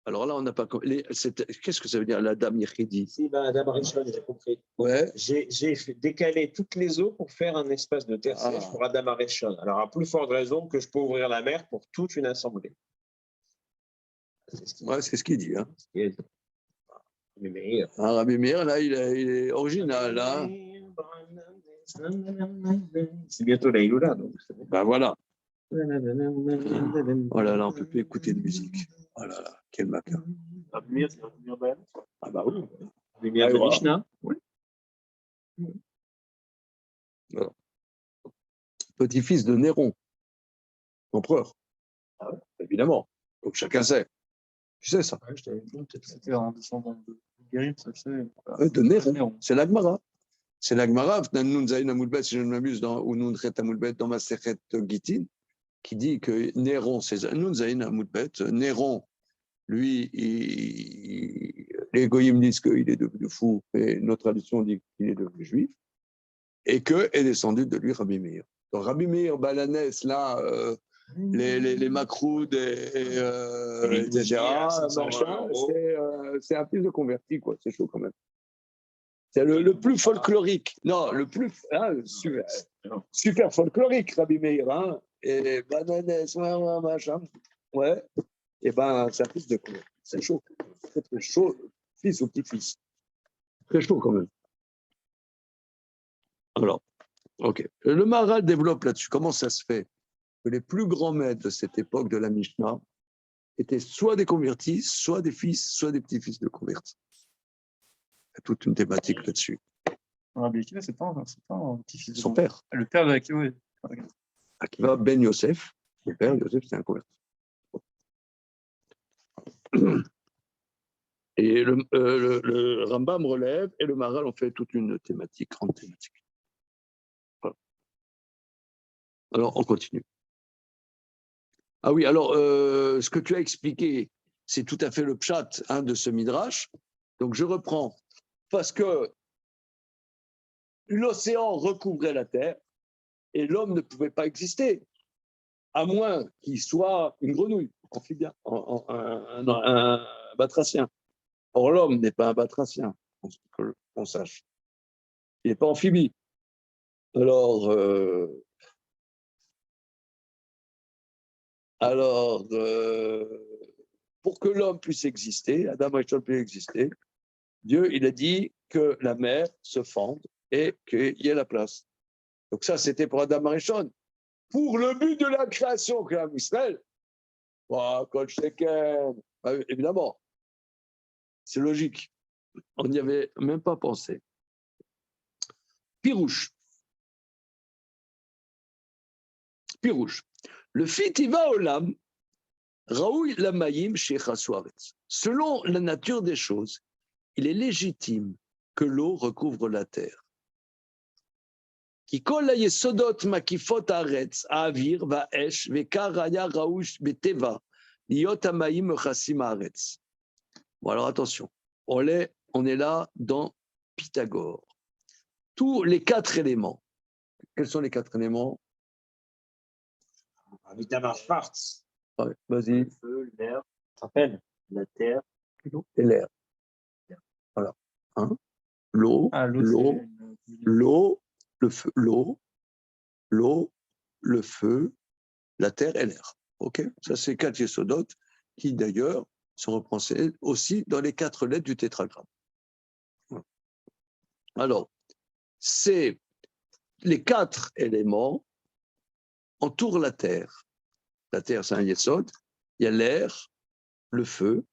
A: Alors là, on n'a pas. Qu'est-ce que ça veut dire, la dame Yechidi?
B: Si, ben, Adam Rishon, j'ai compris.
A: Ouais.
B: J'ai décalé toutes les eaux pour faire un espace de terre sèche pour Adam Rishon. Alors, à plus forte raison que je peux ouvrir la mer pour toute une assemblée. C'est ce qu'il dit.
A: Hein.
B: Rabbi Meir.
A: Rabbi Meir, là, il est original. Là.
B: C'est bientôt la Iloula, donc.
A: Ben voilà. Oh là là, on ne peut plus écouter de musique. Oh là là, quel macabre.
D: Rabbi Meir, c'est Rabbi Meir Baal.
A: Ah bah oui.
B: Rabbi Meir de Mishnah.
A: Oui. Petit-fils de Néron, empereur. Ah ouais. Évidemment. Donc chacun sait. Tu sais ça.
D: Ouais, je t'avais dit, peut-être que c'était un descendant de Guérin, ça le sait.
A: De Néron. C'est l'Agmara. C'est l'Agmara, Nun Zayin Amoulbet, si je ne m'abuse, ou Nun Chet Amoulbet, dans ma Sechet Gitin, qui dit que Néron, c'est Nun Zayin Amoulbet, Néron, lui, les Goyim disent qu'il est devenu fou, et notre tradition dit qu'il est devenu juif, et que est descendu de lui Rabbi Meir. Donc Rabbi Meir, Balanès, là, les Makroud, etc., c'est un fils de converti, quoi. C'est chaud quand même. C'est le plus folklorique. Non, le plus. Super folklorique, Rabbi Meir. Hein, et Balanès, machin. Ouais. Et ben, c'est un fils de converti. C'est chaud. C'est très chaud. Fils ou petit-fils. Très chaud quand même. Alors, ok. Le Maharal développe là-dessus. Comment ça se fait que les plus grands maîtres de cette époque de la Mishnah étaient soit des convertis, soit des fils, soit des petits-fils de convertis? Il y a toute une thématique là-dessus.
D: Rabbi Akiva, c'est pas un petit-fils de
A: Son père.
D: Le père de Akiva, oui.
A: Akiva ben Yosef, son père, Yosef, c'est un converti. Et le Rambam relève et le Maharal en fait toute une thématique, grande thématique. Voilà. Alors, on continue. Ah oui, alors, ce que tu as expliqué, c'est tout à fait le pshat de ce midrash. Donc, je reprends. Parce que l'océan recouvrait la terre et l'homme ne pouvait pas exister, à moins qu'il soit une grenouille, amphibien, un batracien. Or, l'homme n'est pas un batracien, qu'on sache. Il n'est pas amphibie. Alors, pour que l'homme puisse exister, Adam Rishon puisse exister, Dieu, il a dit que la mer se fende et qu'il y ait la place. Donc ça, c'était pour Adam Rishon. Pour le but de la création, que Israël, Kol Sheken, évidemment, c'est logique. On n'y avait même pas pensé. Pirouche. Pirouche. Le fitiva olam, raoui lamayim shechasoaretz. Selon la nature des choses, il est légitime que l'eau recouvre la terre. Qui kol yesodot makifot haaretz, haavir, vaesh, vekar haya raouch beteva, liot hamayim mechasim haaretz. Bon, alors attention, on est là dans Pythagore. Tous les 4 éléments. Quels sont les 4 éléments?
B: Évidemment, Schwartz.
A: Ouais, vas-y.
D: Le feu, l'air, la terre.
A: Et l'air. Voilà. Hein? L'eau, l'eau, le feu, l'eau, le feu, la terre et l'air. Ok? Ça, c'est 4 yesodotes qui, d'ailleurs, sont représentés aussi dans les 4 lettres du tétragramme. Alors, c'est les 4 éléments entourent la terre. La terre, c'est un yesod. Il y a l'air, le feu.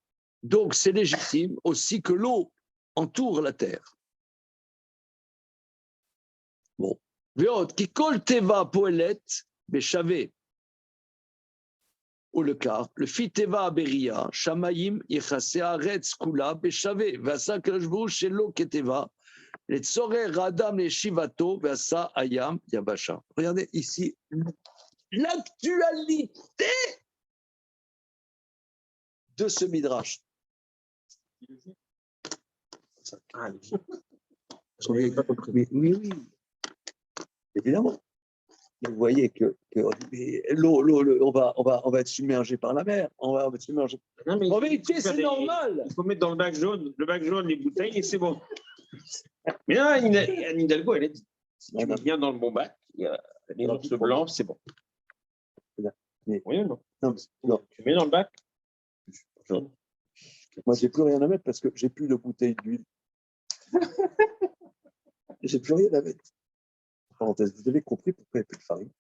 A: Donc, c'est légitime aussi que l'eau entoure la terre. Bon. Veot, qui kol teva poelet, beshavé. Ou le cas, le fit teva beria, shamayim, yechase aretz kula, beshavé. Vasa krajbou, shelo keteva. Les tsorer radam, les shivato, vasa ayam, yabasha. Regardez ici l'actualité de ce midrash. Oui, oui, évidemment. Vous voyez que l'eau, on va être submergé par la mer. On va être submergé.
B: Non, mais
A: En vérité, c'est normal.
B: Il faut mettre dans le bac jaune les bouteilles et c'est bon. Mais là, Anne Hidalgo, elle a dit si tu mets bien dans le bon bac, il y a les morceaux blancs, c'est bon. Oui ou non?
A: Non.
B: Tu mets dans le bac?
A: Moi, j'ai plus rien à mettre parce que j'ai plus de bouteille d'huile. J'ai plus rien à mettre. Parenthèse, vous avez compris pourquoi il n'y a plus de farine?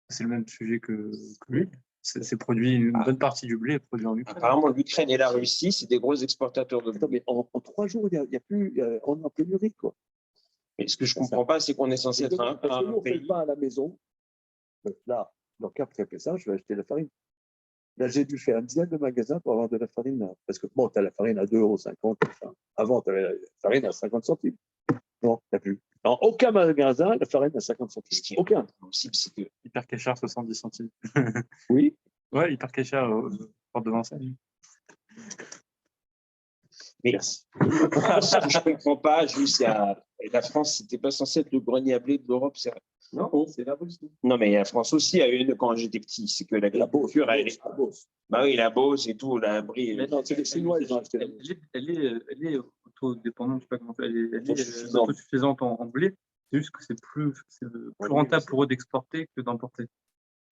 G: C'est le même sujet que lui. C'est produit, une bonne partie du blé est produit en Ukraine.
B: Apparemment, l'Ukraine et la Russie, c'est des gros exportateurs de blé.
A: Attends, mais en 3 jours, il y a plus, on est en pénurie, quoi.
B: Mais ce que je ne comprends pas, c'est qu'on est censé être
A: Parce que nous, on fait
B: pays.
A: le pain à la maison. Là, donc après ça, je vais acheter la farine. Là, j'ai dû faire une dizaine de magasins pour avoir de la farine. Là. Parce que, bon, tu as la farine à 2,50 €. Enfin, avant, tu avais la farine à 50 centimes. Non, tu n'as plus. Dans aucun magasin, la farine à 50 centimes.
B: Ce qui est
A: Aucun.
B: possible, c'est que
G: Hyper Kéchar, 70 centimes.
A: Oui.
G: Ouais, Hyper Kéchar, porte de Vincennes.
B: Mais ce que je ne comprends pas, juste, la France, c'était pas censé être le grenier à blé de l'Europe.
D: Non, c'est la Russie.
B: Non, mais la France aussi a eu, quand j'étais petit, c'est que l'agriculture, elle est. Bah oui, la Beauce et tout, la Brie.
A: Mais non, c'est les Chinois, ils ont acheté la Beauce.
G: Elle est autodépendante, je sais pas comment elle est
A: Autosuffisante.
G: autosuffisante en blé. C'est juste que c'est plus rentable pour eux d'exporter que d'importer.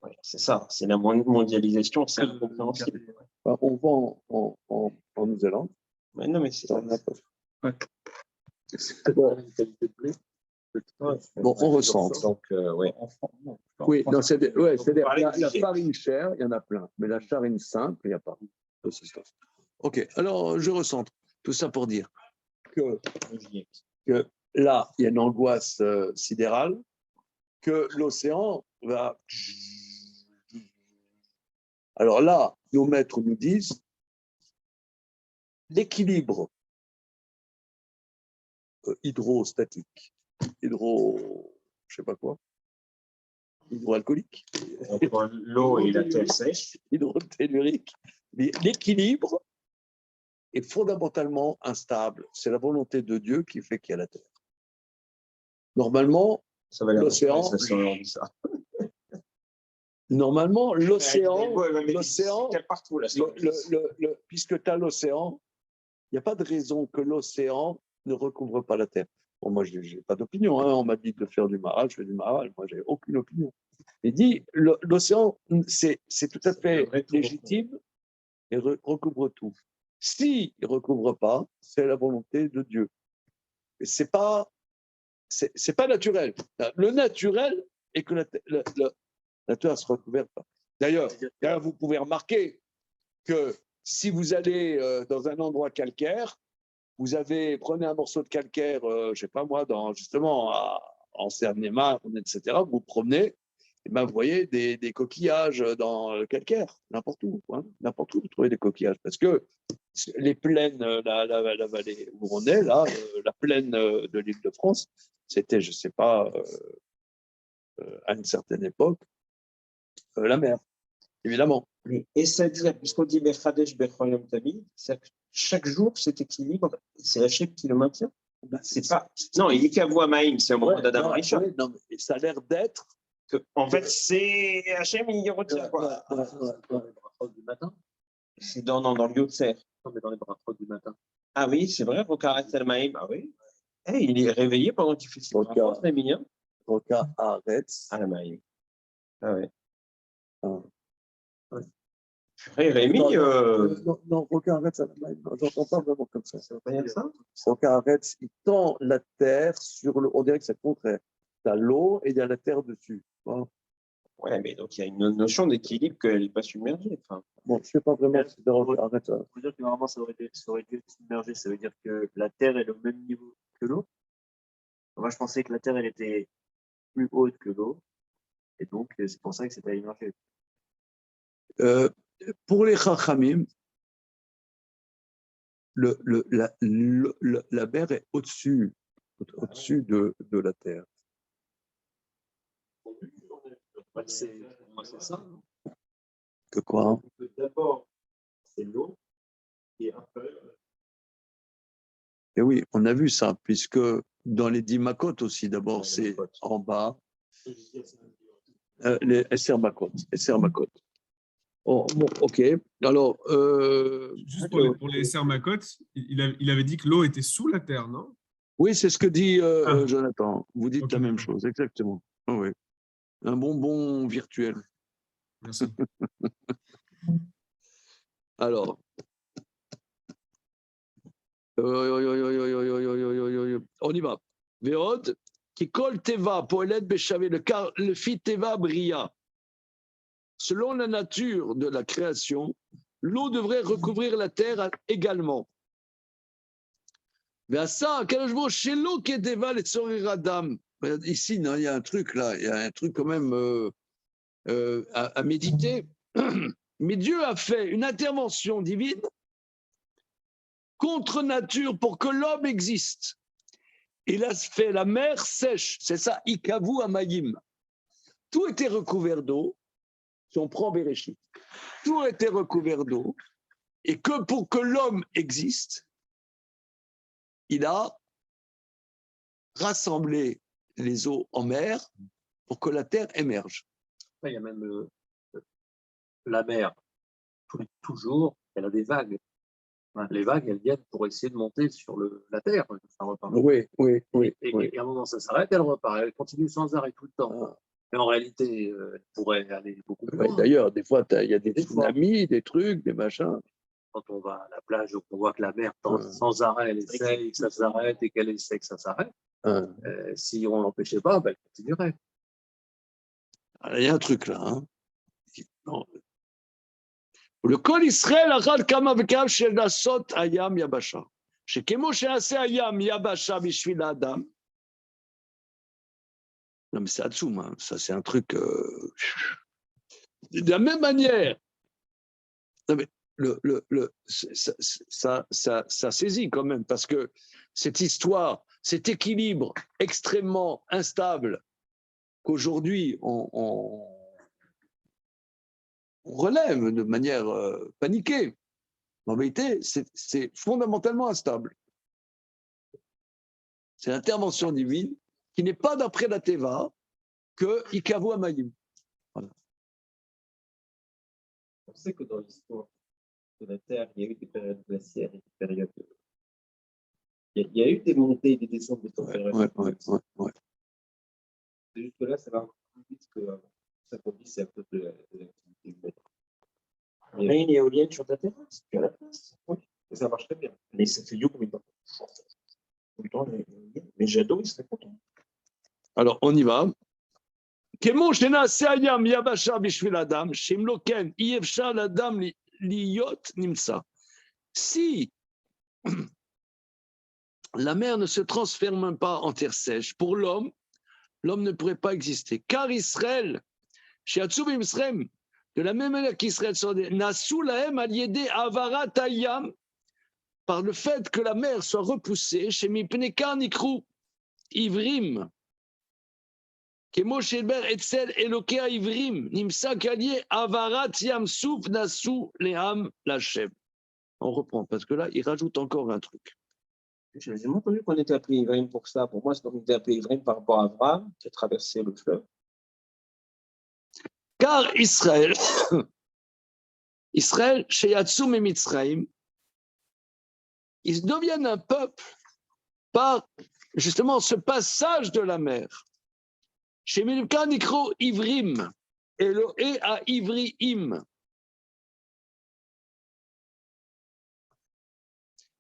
B: Ouais, c'est ça, c'est la mondialisation, c'est incompréhensible.
A: On vend en Nouvelle-Zélande.
B: Mais non, mais c'est ça.
G: Ouais.
A: Bon, on ressent.
B: Donc, ouais.
A: Oui, non, c'est-à-dire la farine chère, il y en a plein, mais la farine simple, il n'y a pas. Ok, alors je recentre. Tout ça pour dire que là, il y a une angoisse sidérale, que l'océan va. Alors là, nos maîtres nous disent l'équilibre hydrostatique, je sais pas quoi, hydroalcoolique,
B: Entre l'eau et la terre sèche.
A: hydrotellurique, l'équilibre est fondamentalement instable. C'est la volonté de Dieu qui fait qu'il y a la terre. Normalement,
B: Ça va l'air
A: l'océan.
B: ça.
A: Normalement, l'océan,
B: Partout, là,
A: puisque tu as l'océan, il n'y a pas de raison que l'océan ne recouvre pas la terre. Bon, moi, je n'ai pas d'opinion. Hein. On m'a dit de faire du maral, je fais du maral. Moi, je n'ai aucune opinion. Il dit, l'océan, c'est tout à fait légitime et recouvre tout. S'il ne recouvre pas, c'est la volonté de Dieu. C'est pas naturel. Le naturel est que la terre se recouvre pas. D'ailleurs, vous pouvez remarquer que si vous allez dans un endroit calcaire, prenez un morceau de calcaire, je ne sais pas moi, justement en Seine-et-Marne, etc., vous promenez, eh ben, vous voyez des coquillages dans le calcaire, n'importe où. Hein, n'importe où, vous trouvez des coquillages. Parce que les plaines, la vallée où on est, là, la plaine de l'Île-de-France, c'était, je ne sais pas, à une certaine époque, la mer, évidemment.
B: Et c'est-à-dire, puisqu'on dit Bechadesh Bechoyom Tamid, c'est que chaque jour, cet équilibre, c'est Hachem qui le maintient. C'est pas. Non, il est qu'à voix Maïm, c'est au moment d'Adam Rishon.
A: Ouais, non, mais ça a l'air d'être.
B: En fait, c'est Hachem, il retient quoi.
F: Dans les brachot du matin.
B: C'est dans le Yotzer.
F: Non, mais dans les brachot du matin.
B: Ah oui, c'est vrai, Rokaret El Maïm. Ah oui. Eh, il est réveillé pendant qu'il fait ses brachot, Rémi.
A: Roka Haaretz.
B: Ah, Maïm. Ah oui.
A: Ah.
B: Rémi.
A: Non, Roka Haaretz, j'entends pas vraiment comme ça.
B: Ça veut pas dire ça?
A: Roka Haaretz, il tend la terre sur le. On dirait que c'est le contraire. Tu as l'eau et il y a la terre dessus. Hein.
B: Ouais, mais donc il y a une notion d'équilibre qu'elle n'est pas submergée. Enfin,
A: Bon, je ne sais pas vraiment. Arrête.
D: Ça veut dire que normalement, ça aurait dû être submergé. Ça veut dire que la Terre est au même niveau que l'eau. Moi, je pensais que la Terre, elle était plus haute que l'eau. Et donc, c'est pour ça que c'était immergé.
A: Pour les Chachamim, la mer est au-dessus de la terre.
F: C'est ça.
A: Que quoi, hein?
F: D'abord, c'est l'eau, et après.
A: Et oui, on a vu ça, puisque dans les 10 Makot aussi, d'abord, c'est en bas. Les Esser Makot. Oh, bon, ok. Alors.
C: Juste pour les Sermakot, il avait dit que l'eau était sous la terre, non?
A: Oui, c'est ce que dit Jonathan. Vous dites la même chose, exactement. Oh, oui. Un bonbon virtuel.
C: Merci.
A: Alors. On y va. Véod, qui colle Teva, Poelet Béchavé, le fit Teva Bria. Selon la nature de la création, l'eau devrait recouvrir la terre également. Mais à ça, chez l'eau qui est Teva, les Tsoриradam. Ici, non, il y a un truc là, il y a un truc quand même à méditer. Mais Dieu a fait une intervention divine contre nature pour que l'homme existe. Il a fait la mer sèche, c'est ça, Ikavu Amayim. Tout était recouvert d'eau, si on prend Bereshit, tout était recouvert d'eau, et que pour que l'homme existe, il a rassemblé les eaux en mer pour que la terre émerge.
F: Il y a même la mer, toujours, elle a des vagues. Les vagues, elles viennent pour essayer de monter sur la terre. Ça repart.
A: Oui.
F: Et à un moment, ça s'arrête, elle repart. Elle continue sans arrêt tout le temps. Mais en réalité, elle pourrait aller beaucoup plus loin.
A: D'ailleurs, des fois, il y a des tsunamis, des trucs, des machins.
F: Quand on va à la plage, on voit que la mer, sans arrêt, elle essaye que ça s'arrête et qu'elle essaie que ça s'arrête. Si on ne l'empêchait pas, elle continuerait.
A: Il y a un truc là. Hein. Le Kol Israël achad kama vekav shel nasot hayam yabasha. Shekemo she'aseh hayam yabasha bishvil ha'adam. Non mais c'est Atsoum, hein. Ça c'est un truc. De la même manière. Non mais ça saisit quand même parce que cette histoire, cet équilibre extrêmement instable qu'aujourd'hui on relève de manière paniquée. En vérité, c'est fondamentalement instable. C'est l'intervention divine qui n'est pas d'après la Teva que Ikavu Amayim. Voilà.
D: On sait que dans l'histoire de la Terre, il y a eu des périodes glaciaires et des périodes. Il y a eu des montées et des descentes de température.
A: Ouais.
D: C'est juste que là, ça va plus vite que ça conduit, c'est à cause de l'activité humaine.
B: Il y a une éolienne sur ta terrasse, tu as la place.
D: Oui, et ça marche très bien.
B: Mais ça fait du combien de temps? Tout le temps, mais Jadot, il serait content.
A: Alors, on y va. Kemo shenase hayam yabasha bishvil adam, shemloken yevsha l'adam liyot nimsa. Si la mer ne se transforme pas en terre sèche, pour l'homme, l'homme ne pourrait pas exister. Car Israël Shiatsu b'Misraim, de la même manière qu'Israël sont des Nasu lahem al yedei avarat hayam, par le fait que la mer soit repoussée, chez Mipneka Nikru, Ivrim, Kemo Shelber Etzel Elokea Ivrim, Nimsa Kalié Avarat Yam Souf Nasu Leham Lachem. On reprend, parce que là, il rajoute encore un truc.
B: Je n'ai jamais entendu qu'on était appelé Ivrim pour ça. Pour moi, c'est qu'on était appelé Ivrim par rapport à Abraham qui a traversé le fleuve.
A: Car Israël, chez Yatsum et Mitzraïm, ils deviennent un peuple par justement ce passage de la mer. Chez Milka Nikro Ivrim, Eloé à Ivriim.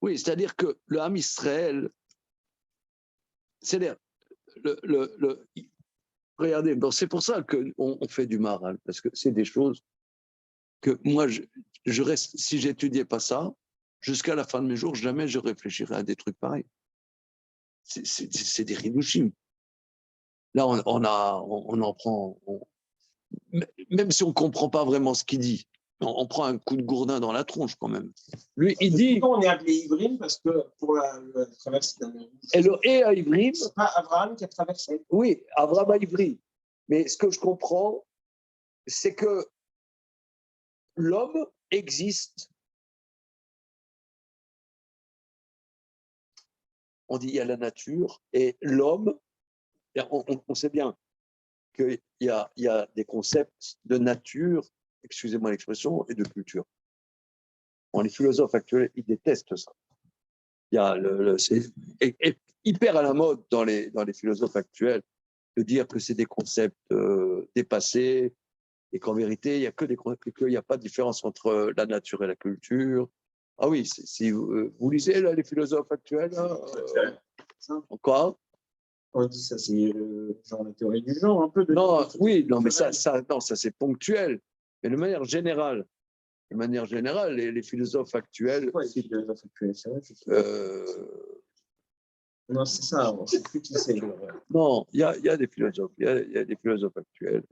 A: Oui, c'est-à-dire que le Ham Israël, c'est-à-dire, regardez, bon, c'est pour ça qu'on fait du Maharal, parce que c'est des choses que moi, je reste, si j'étudiais pas ça, jusqu'à la fin de mes jours, jamais je réfléchirais à des trucs pareils. C'est des ridouchim. Là, on en prend, même si on ne comprend pas vraiment ce qu'il dit, on prend un coup de gourdin dans la tronche quand même. Lui, il dit.
B: On est appelé Ivrim parce que pour la traversée d'un mer.
A: Eloé à Ivrim.
B: C'est pas Abraham qui a traversé?
A: Oui, Abraham à Ivrim. Mais ce que je comprends, c'est que l'homme existe. On dit il y a la nature et l'homme, on sait bien qu'il y a des concepts de nature, excusez-moi l'expression, et de culture. Bon, les philosophes actuels, ils détestent ça. Il y a c'est hyper à la mode dans les philosophes actuels de dire que c'est des concepts dépassés et qu'en vérité, il n'y a que qu'il n'y a pas de différence entre la nature et la culture. Ah oui, si vous lisez là, les philosophes actuels, quoi?
B: On dit ça, c'est genre la théorie du genre, un peu.
A: Non, oui, non, mais ça c'est ponctuel. Mais de manière générale, les philosophes actuels.
B: Ouais, les philosophes actuels, c'est vrai. Non, c'est ça, on sait plus qui c'est.
A: Non, il y a des philosophes, il y a des philosophes actuels.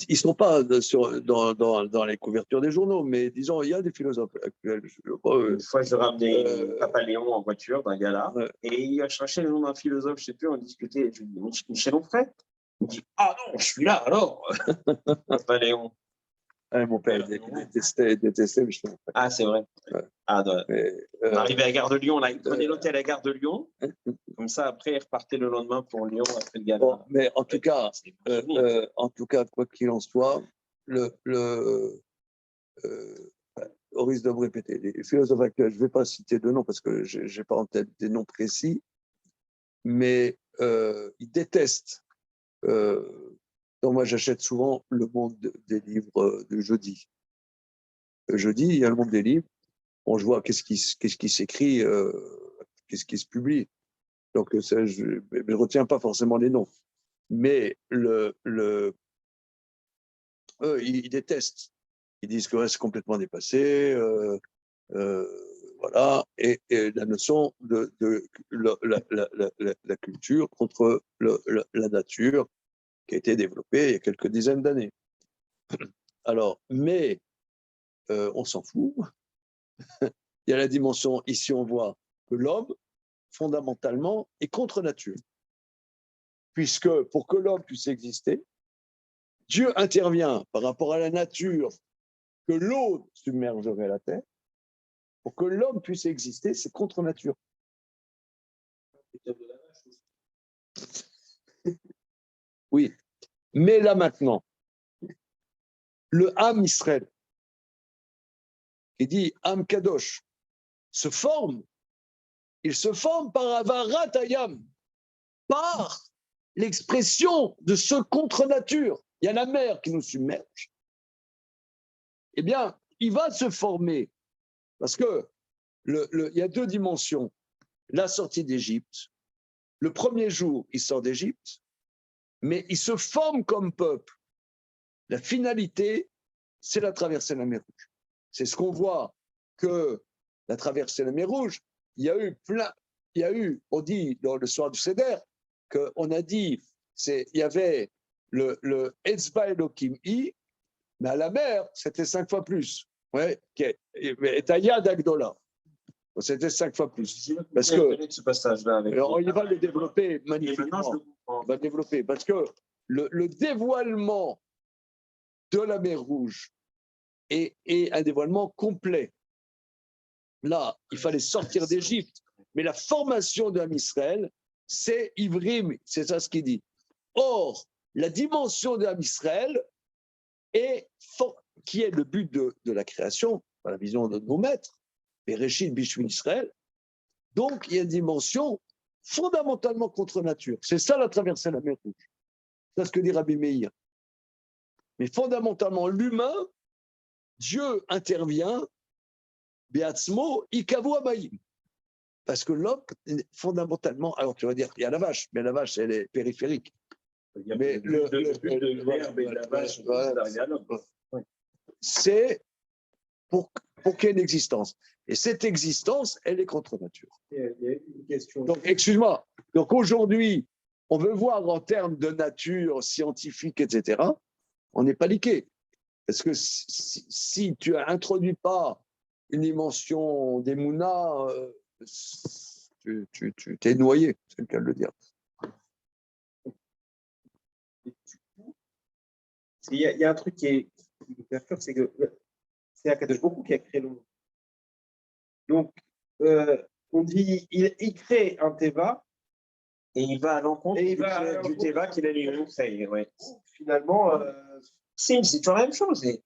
A: Ils ne sont pas dans les couvertures des journaux, mais disons, il y a des philosophes actuels.
B: Une fois, je ramenais Papa Léon en voiture d'un gars-là,
A: Ouais.
B: et il a cherché le nom d'un philosophe, je ne sais plus, on discutait. Je lui dis, Michel Onfray? Il me dit, ah non, je suis là alors. Papa Léon.
A: Mon père détestait Michel Onfray.
B: Ah, c'est vrai.
A: Ouais.
B: Ah,
A: Mais,
B: on arrivait à Gare de Lyon, là, il prenait l'hôtel à Gare de Lyon, comme ça, après, il repartait le lendemain pour Lyon après le gala.
A: Bon, mais en tout cas, quoi qu'il en soit, au risque de me répéter, les philosophes actuels, je ne vais pas citer de noms parce que je n'ai pas en tête des noms précis, mais ils détestent. Donc moi, j'achète souvent le monde des livres de jeudi. Jeudi, il y a le monde des livres. Bon, je vois qu'est-ce qui s'écrit, qu'est-ce qui se publie. Donc, ça, je ne retiens pas forcément les noms. Mais eux, ils détestent. Ils disent que c'est complètement dépassé. Voilà. Et la notion de la culture contre la nature qui a été développée il y a quelques dizaines d'années. Alors, mais on s'en fout. Il y a la dimension, ici on voit que l'homme, fondamentalement, est contre nature. Puisque pour que l'homme puisse exister, Dieu intervient par rapport à la nature, que l'eau submergerait la terre. Pour que l'homme puisse exister, c'est contre nature. Oui, mais là maintenant, le Ham Israël, qui dit Ham Kadosh, se forme. Il se forme par Avarat Hayam, par l'expression de ce contre-nature. Il y a la mer qui nous submerge. Eh bien, il va se former parce que il y a deux dimensions. La sortie d'Égypte. Le premier jour, il sort d'Égypte, mais il se forme comme peuple. La finalité, c'est la traversée de la mer Rouge. C'est ce qu'on voit que la traversée de la mer Rouge, il y a eu, on dit dans le soir du Seder, qu'on a dit, il y avait le Etzba Elohim I, mais à la mer, c'était 5 fois plus. Ouais, et Tayad Agdola. C'était 5 fois plus. Parce que,
B: ce passage-là avec
A: alors, il va le développer
B: Et maintenant,
A: magnifiquement.
B: je le comprends.
A: Il va le développer. Parce que le dévoilement de la mer Rouge est un dévoilement complet. Là, il fallait sortir d'Égypte. Mais la formation d'un Israël, c'est Ivrim, c'est ça ce qu'il dit. Or, la dimension d'un Israël qui est le but de la création, dans la vision de nos maîtres, Bereshit Bishvil Israël. Donc, il y a une dimension fondamentalement contre nature. C'est ça la traversée de la mer Rouge. C'est ce que dit Rabbi Meir. Mais fondamentalement, l'humain, Dieu intervient, Beatzmo, Ikavu Abayim. Parce que l'homme, fondamentalement, alors tu vas dire, il y a la vache, mais la vache, elle est périphérique. Mais c'est pour qu'il y ait une existence. Et cette existence, elle est contre nature.
E: Il y a une question.
A: Donc, excuse-moi. Donc, aujourd'hui, on veut voir en termes de nature scientifique, etc., on n'est pas liqué. Parce que si tu n'introduis pas une dimension des mounas, tu t'es noyé, c'est le cas de le dire.
E: Il y a un truc qui est hyper sûr, c'est que c'est Akadosh Baruch Hu qui a créé le monde. Donc, on dit, il crée un Teva.
B: Et il va à l'encontre du Teva qu'il a lui-même créé. Ouais.
E: Finalement,
B: C'est toujours la même chose. Et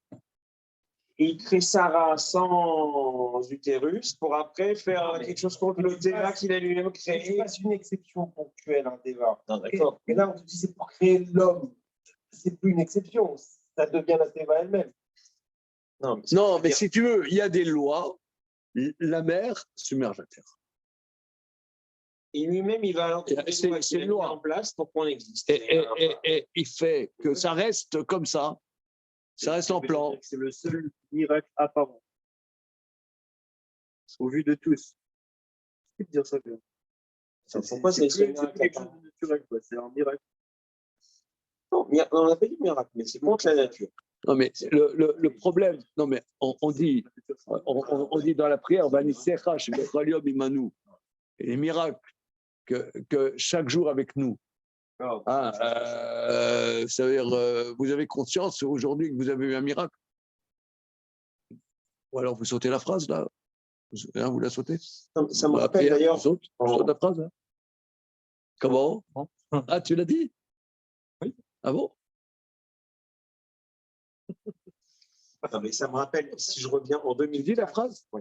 B: il crée Sarah sans utérus pour après faire quelque chose contre le Teva qu'il a lui-même
E: c'est
B: créé.
E: pas une exception ponctuelle, un Teva.
B: Non, d'accord.
E: Et là, on te dit, c'est pour créer l'homme. C'est plus une exception. Ça devient la Teva elle-même.
A: Non, mais si tu veux, il y a des lois. La mer submerge la terre.
B: Et lui-même, il va à l'encontre des lois qu'il a mis en place pour qu'on existe.
A: Et il fait que ça reste comme ça. Ça reste en plan.
D: C'est le seul miracle apparent. Au vu de tous. Je peux dire ça bien.
B: Pourquoi c'est
D: plus quelque chose de naturel, quoi. C'est un miracle.
B: Non, on n'a pas dit miracle, mais c'est contre la nature.
A: Non, mais le problème, non, mais on dit dans la prière, les miracles que chaque jour avec nous. C'est-à-dire, vous avez conscience aujourd'hui que vous avez eu un miracle? Ou alors vous sautez la phrase là? Vous la sautez?
B: Ça me rappelle d'ailleurs.
A: Je saute la phrase. Hein. Comment? Ah, tu l'as dit? Oui. Ah bon?
B: Attends, mais ça me rappelle, si je reviens en 2000.
A: Tu dis la phrase? Oui.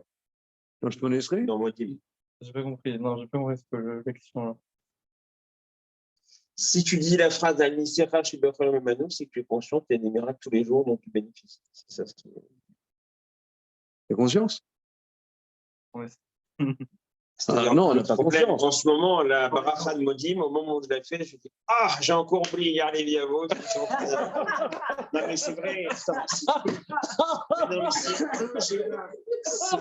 A: Non, je te connaisserai.
B: Dans Modim.
G: J'ai pas compris. Non, j'ai pas compris la question là.
B: Si tu dis la phrase d'Al-Nisira chez Bafal Mamanou, c'est que tu es conscient que tu as des miracles tous les jours dont tu bénéficies. C'est ça ce qui.
A: T'as conscience?
G: Ouais.
A: Non, on n'a pas confiance.
B: En ce moment, la Baracha de Modim, au moment où je l'ai fait, je me dis ah, j'ai encore oublié hier les Viavos. Non, mais c'est vrai. C'est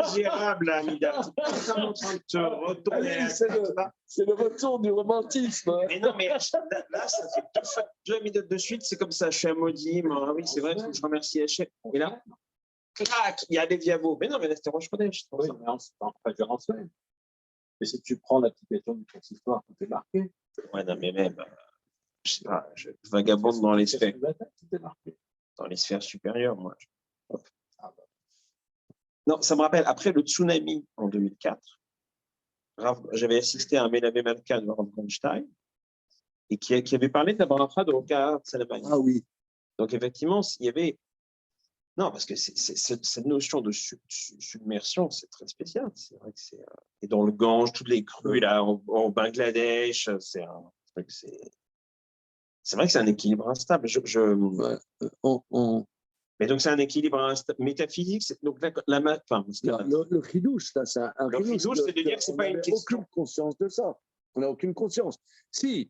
B: ingérable, Amida. Tu es en train de te retourner.
A: C'est le retour du romantisme. Hein.
B: Mais non, mais là, ça fait deux Amidot de suite, c'est comme ça. Je suis à Modim. Ah oui, c'est vrai, il faut que je remercie Hachem. Et là, crac, il y a des Viavos. Mais non, mais là, c'était Roche-Kodesh.
F: Oui, mais on pas dire en semaine. Mais si tu prends l'application du consistoire, tout est marqué.
B: Ouais, non, mais même, je sais pas, je vagabonde dans les sphères. Dans les sphères supérieures, moi. Non, ça me rappelle, après le tsunami en 2004, j'avais assisté à un Mélavé Malka de Rav Goldstein et qui avait parlé de la Baracha de Roka Salamani.
A: Ah oui.
B: Donc, effectivement, il y avait. Non, parce que cette notion de submersion, c'est très spécial. C'est vrai que c'est. Et dans le Gange, toutes les crues, là, au Bangladesh, c'est vrai que c'est un équilibre instable. Mais donc, c'est un équilibre métaphysique. Donc,
A: le chidouche, là, c'est un
B: le chidouche, c'est de dire que ce n'est pas une question.
A: On n'a aucune conscience de ça. On n'a aucune conscience. Si,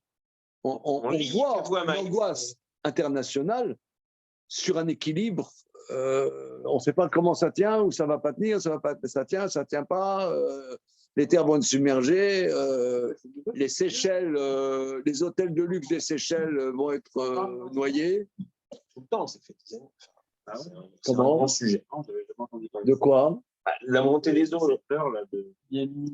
A: on voit l'angoisse internationale sur un équilibre, on ne sait pas comment ça tient, ou ça ne va pas tenir, ça tient pas. les terres vont être submergées, les Seychelles, les hôtels de luxe des Seychelles vont être noyés.
B: Tout le temps, c'est fait. C'est un
A: Comment
B: grand sujet.
D: Non, j'avais jamais entendu parler
A: De
D: ça.
A: quoi?
B: La montée des eaux,
D: J'ai peur là de
G: Miami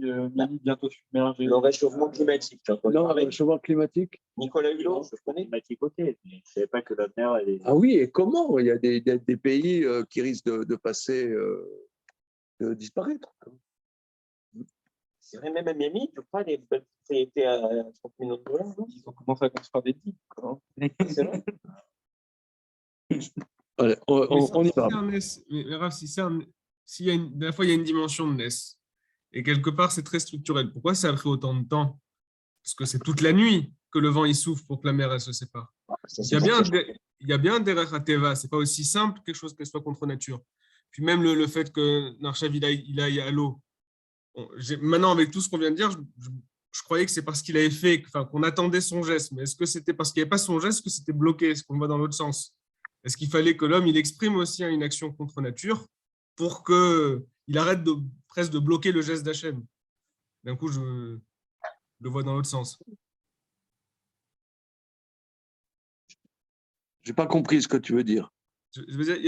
G: bientôt submergé.
B: le réchauffement climatique. Tu as entendu
A: Non, le
B: parler
A: réchauffement climatique.
B: Nicolas Hulot, je connais.
D: climatique, ok, mais je savais pas que la mer elle est.
A: Ah oui, et comment? Il y a des pays qui risquent de passer, de disparaître.
B: C'est vrai, même à Miami, tu crois, les belles propriétés à 30 millions de dollars, non?
G: Ils ont commencé à construire des digues. Quoi.
B: C'est vrai.
A: Allez, on y va.
C: Mais Raph, s'il y a la fois, il y a une dimension de NES, et quelque part, c'est très structurel. Pourquoi ça a pris autant de temps? Parce que c'est toute la nuit que le vent il souffle pour que la mer elle se sépare. Il y a bien derrière Teva, c'est pas aussi simple quelque chose que ce soit contre nature. Puis même le fait que Narshav il aille à l'eau. Bon, maintenant, avec tout ce qu'on vient de dire, je croyais que c'est parce qu'il avait fait, enfin, qu'on attendait son geste. Mais est-ce que c'était parce qu'il n'y avait pas son geste que c'était bloqué? Est-ce qu'on va dans l'autre sens? Est-ce qu'il fallait que l'homme il exprime aussi une action contre nature pour qu'il arrête presque de bloquer le geste d'Hachem? D'un coup, je le vois dans l'autre sens.
A: Je n'ai pas compris ce que tu veux dire.
C: Je veux dire, il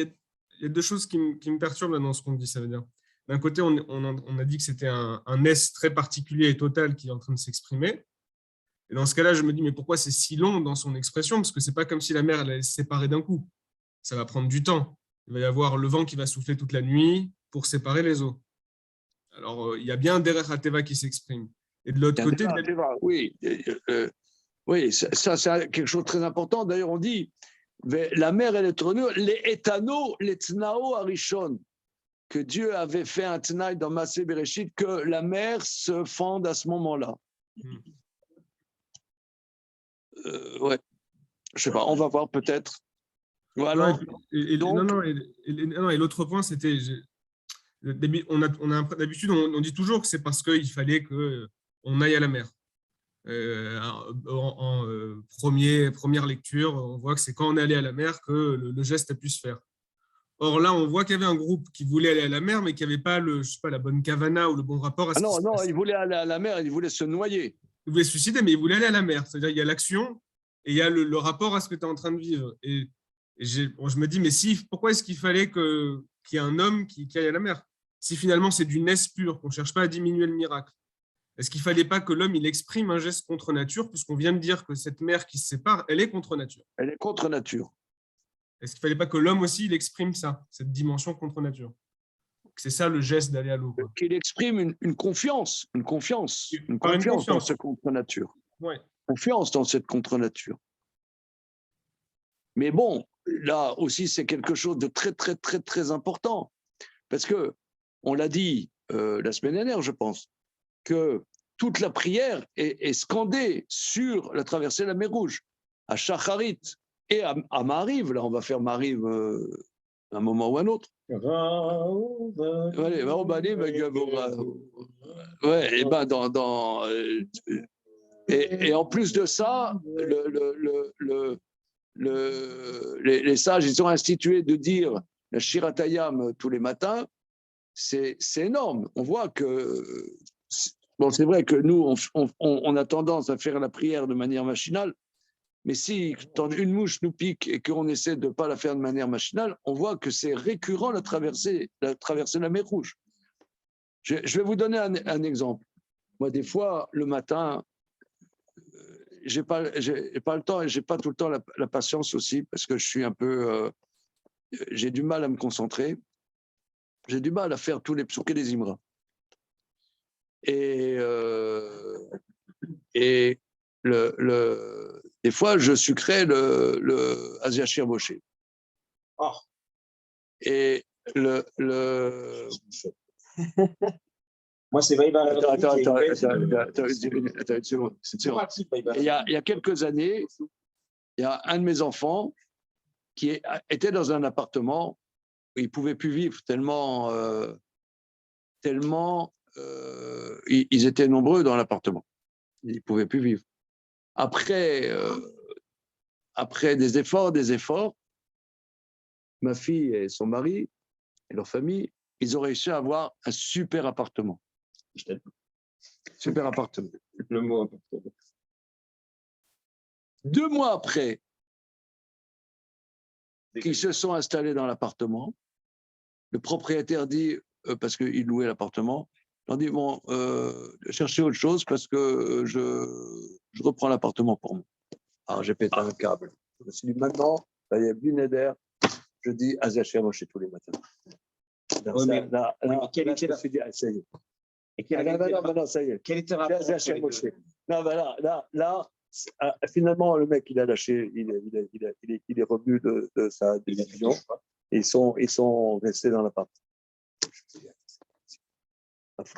C: y a deux choses qui me perturbent là dans ce qu'on dit. Ça veut dire, d'un côté, on a dit que c'était un S très particulier et total qui est en train de s'exprimer. Et dans ce cas-là, je me dis, mais pourquoi c'est si long dans son expression? Parce que ce n'est pas comme si la mer allait se séparer d'un coup. Ça va prendre du temps. Il va y avoir le vent qui va souffler toute la nuit pour séparer les eaux. Alors, il y a bien Derech HaTeva qui s'exprime. Et de l'autre côté…
A: Oui, oui, ça c'est quelque chose de très important. D'ailleurs, on dit, la mer et les tonneaux, les éthano, les tnao arishon, que Dieu avait fait un tnaï dans Massé Bereshit, que la mer se fende à ce moment-là. Ouais, je sais pas, on va voir peut-être. Voilà.
C: Et l'autre point, c'était… D'habitude, on dit toujours que c'est parce qu'il fallait qu'on aille à la mer. Première lecture, on voit que c'est quand on est allé à la mer que le geste a pu se faire. Or là, on voit qu'il y avait un groupe qui voulait aller à la mer, mais qui n'avait pas, la bonne kavana ou le bon rapport à ce qui se passe.
A: Il voulait aller à la mer, il voulait se noyer.
C: Il voulait se suicider, mais il voulait aller à la mer. C'est-à-dire il y a l'action et il y a le rapport à ce que tu es en train de vivre. Et je me dis, mais pourquoi est-ce qu'il fallait qu'il y ait un homme qui aille à la mer? Si finalement c'est du ness pur, qu'on ne cherche pas à diminuer le miracle. Est-ce qu'il ne fallait pas que l'homme il exprime un geste contre nature, puisqu'on vient de dire que cette mer qui se sépare, elle est contre nature?
A: Elle est contre nature.
C: Est-ce qu'il ne fallait pas que l'homme aussi il exprime ça, cette dimension contre nature? C'est ça le geste d'aller à l'eau.
A: Qu'il exprime une confiance dans ce contre nature.
C: Ouais.
A: Confiance dans cette contre nature. Mais bon, là aussi c'est quelque chose de très très très très important, parce que on l'a dit la semaine dernière, je pense, que toute la prière est scandée sur la traversée de la mer Rouge, à Shacharit et à Mariv. Là, on va faire Mariv un moment ou un autre. Ouais, et ben et en plus de ça, les sages, ils ont institué de dire la Shiratayam tous les matins. C'est énorme. On voit que bon, c'est vrai que nous, on a tendance à faire la prière de manière machinale, mais si une mouche nous pique et qu'on essaie de ne pas la faire de manière machinale, on voit que c'est récurrent la traversée de la mer Rouge. Je vais vous donner un exemple. Moi, des fois, le matin, j'ai pas le temps et j'ai pas tout le temps la patience aussi, parce que je suis un peu, j'ai du mal à me concentrer. J'ai du mal à faire tous les psoukés des Imra. Et des fois, je sucrais le Asiachir Boché.
B: Oh.
A: Et
B: Moi, c'est Vaïba.
A: Attends, une seconde. Il y a quelques années, il y a un de mes enfants qui était dans un appartement où il ne pouvait plus vivre tellement ils étaient nombreux dans l'appartement. Ils ne pouvaient plus vivre. Après des efforts, ma fille et son mari et leur famille, ils ont réussi à avoir un super appartement. Super appartement.
B: Le mot important.
A: 2 mois après qu'ils se sont installés dans l'appartement, le propriétaire dit, parce qu'il louait l'appartement, il dit, bon, cherchez autre chose parce que je reprends l'appartement pour moi. Alors j'ai pété un câble. Je me suis dit, maintenant, ça y est, Blunéder, je dis Azacher Moshe tous les matins.
B: Oui, mais quel était
A: je me suis dit, ah, ça y est.
B: Et quel
A: non, ça y est.
B: était le rapport
A: Azacher
B: entre les
A: Moshe.
B: deux?
A: Non, ben là, finalement, le mec, il a lâché, il est revenu de sa décision. Ils sont restés dans l'appart.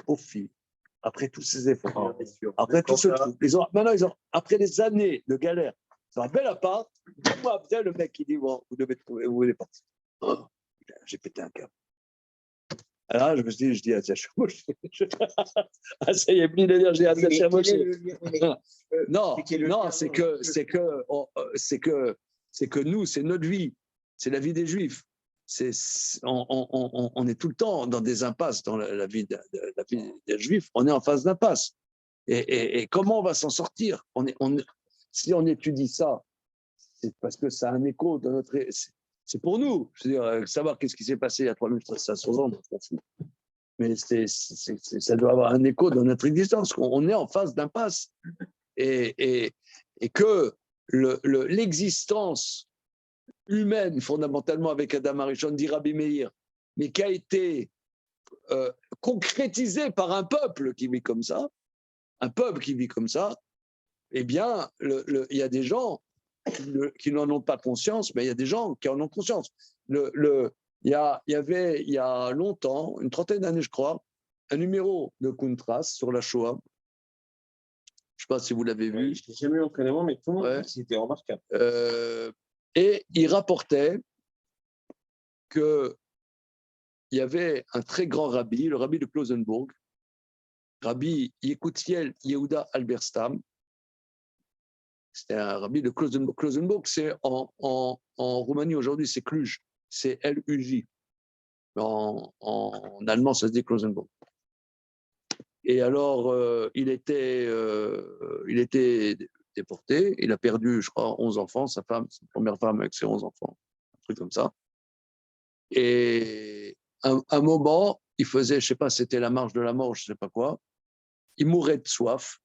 A: Pauvre fille, après tous ces efforts, après tout ce truc, après des années de galère, c'est un bel appart. 2 mois après, le mec, il dit, bon, vous devez trouver où il est parti. Oh, j'ai pété un câble. Alors, je me suis dit, je dis, ah, tiens, ah, ça y est, plus d'énergie, ah, tiens, non, c'est que nous, c'est notre vie, c'est la vie des Juifs. On est tout le temps dans des impasses dans la vie des Juifs, on est en phase d'impasse. Et comment on va s'en sortir? Si on étudie ça, c'est parce que ça a un écho dans notre. C'est pour nous. Je veux dire, savoir qu'est-ce qui s'est passé il y a 3500 ans, on s'en fout. Mais ça doit avoir un écho dans notre existence. On est en phase d'impasse. Et que l'existence humaine, fondamentalement, avec Adam Arishon, dit Rabbi Meir, mais qui a été concrétisée par un peuple qui vit comme ça, eh bien, il y a des gens qui n'en ont pas conscience, mais il y a des gens qui en ont conscience. Il y avait, il y a longtemps, une trentaine d'années, je crois, un numéro de Kuntras sur la Shoah. Je ne sais pas si vous l'avez vu.
B: Je n'ai jamais eu l'entraînement, mais tout le monde dit que c'était remarquable.
A: Et il rapportait qu'il y avait un très grand rabbi, le rabbi de Klausenburg, Rabbi Yekutiel Yehuda Alberstam. C'était un rabbi de Klausenburg. Klausenburg, c'est en Roumanie aujourd'hui, c'est Cluj, c'est L-U-J. En allemand, ça se dit Klausenburg. Et alors, il était déporté. Il a perdu, je crois, 11 enfants, sa première femme avec ses 11 enfants, un truc comme ça. Et un moment, il faisait, je ne sais pas, c'était la marche de la mort, je ne sais pas quoi. Il mourait de soif.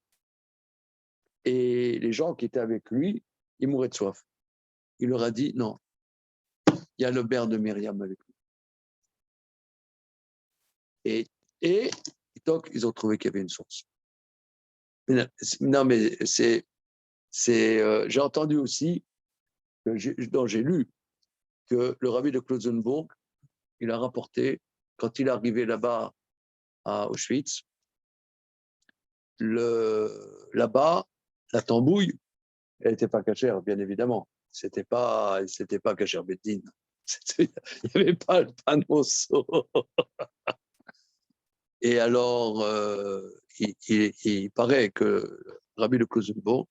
A: Et les gens qui étaient avec lui, ils mouraient de soif. Il leur a dit, non, il y a le père de Myriam avec lui. Et donc, ils ont trouvé qu'il y avait une source. Non, mais j'ai entendu aussi, j'ai lu, que le rabbi de Klausenburg, il a rapporté, quand il est arrivé là-bas à Auschwitz, là-bas, la tambouille, elle n'était pas cachère, bien évidemment. C'était pas cachère Beddin. Il n'y avait pas le panneau. Et alors, il paraît que le rabbi de Klausenburg,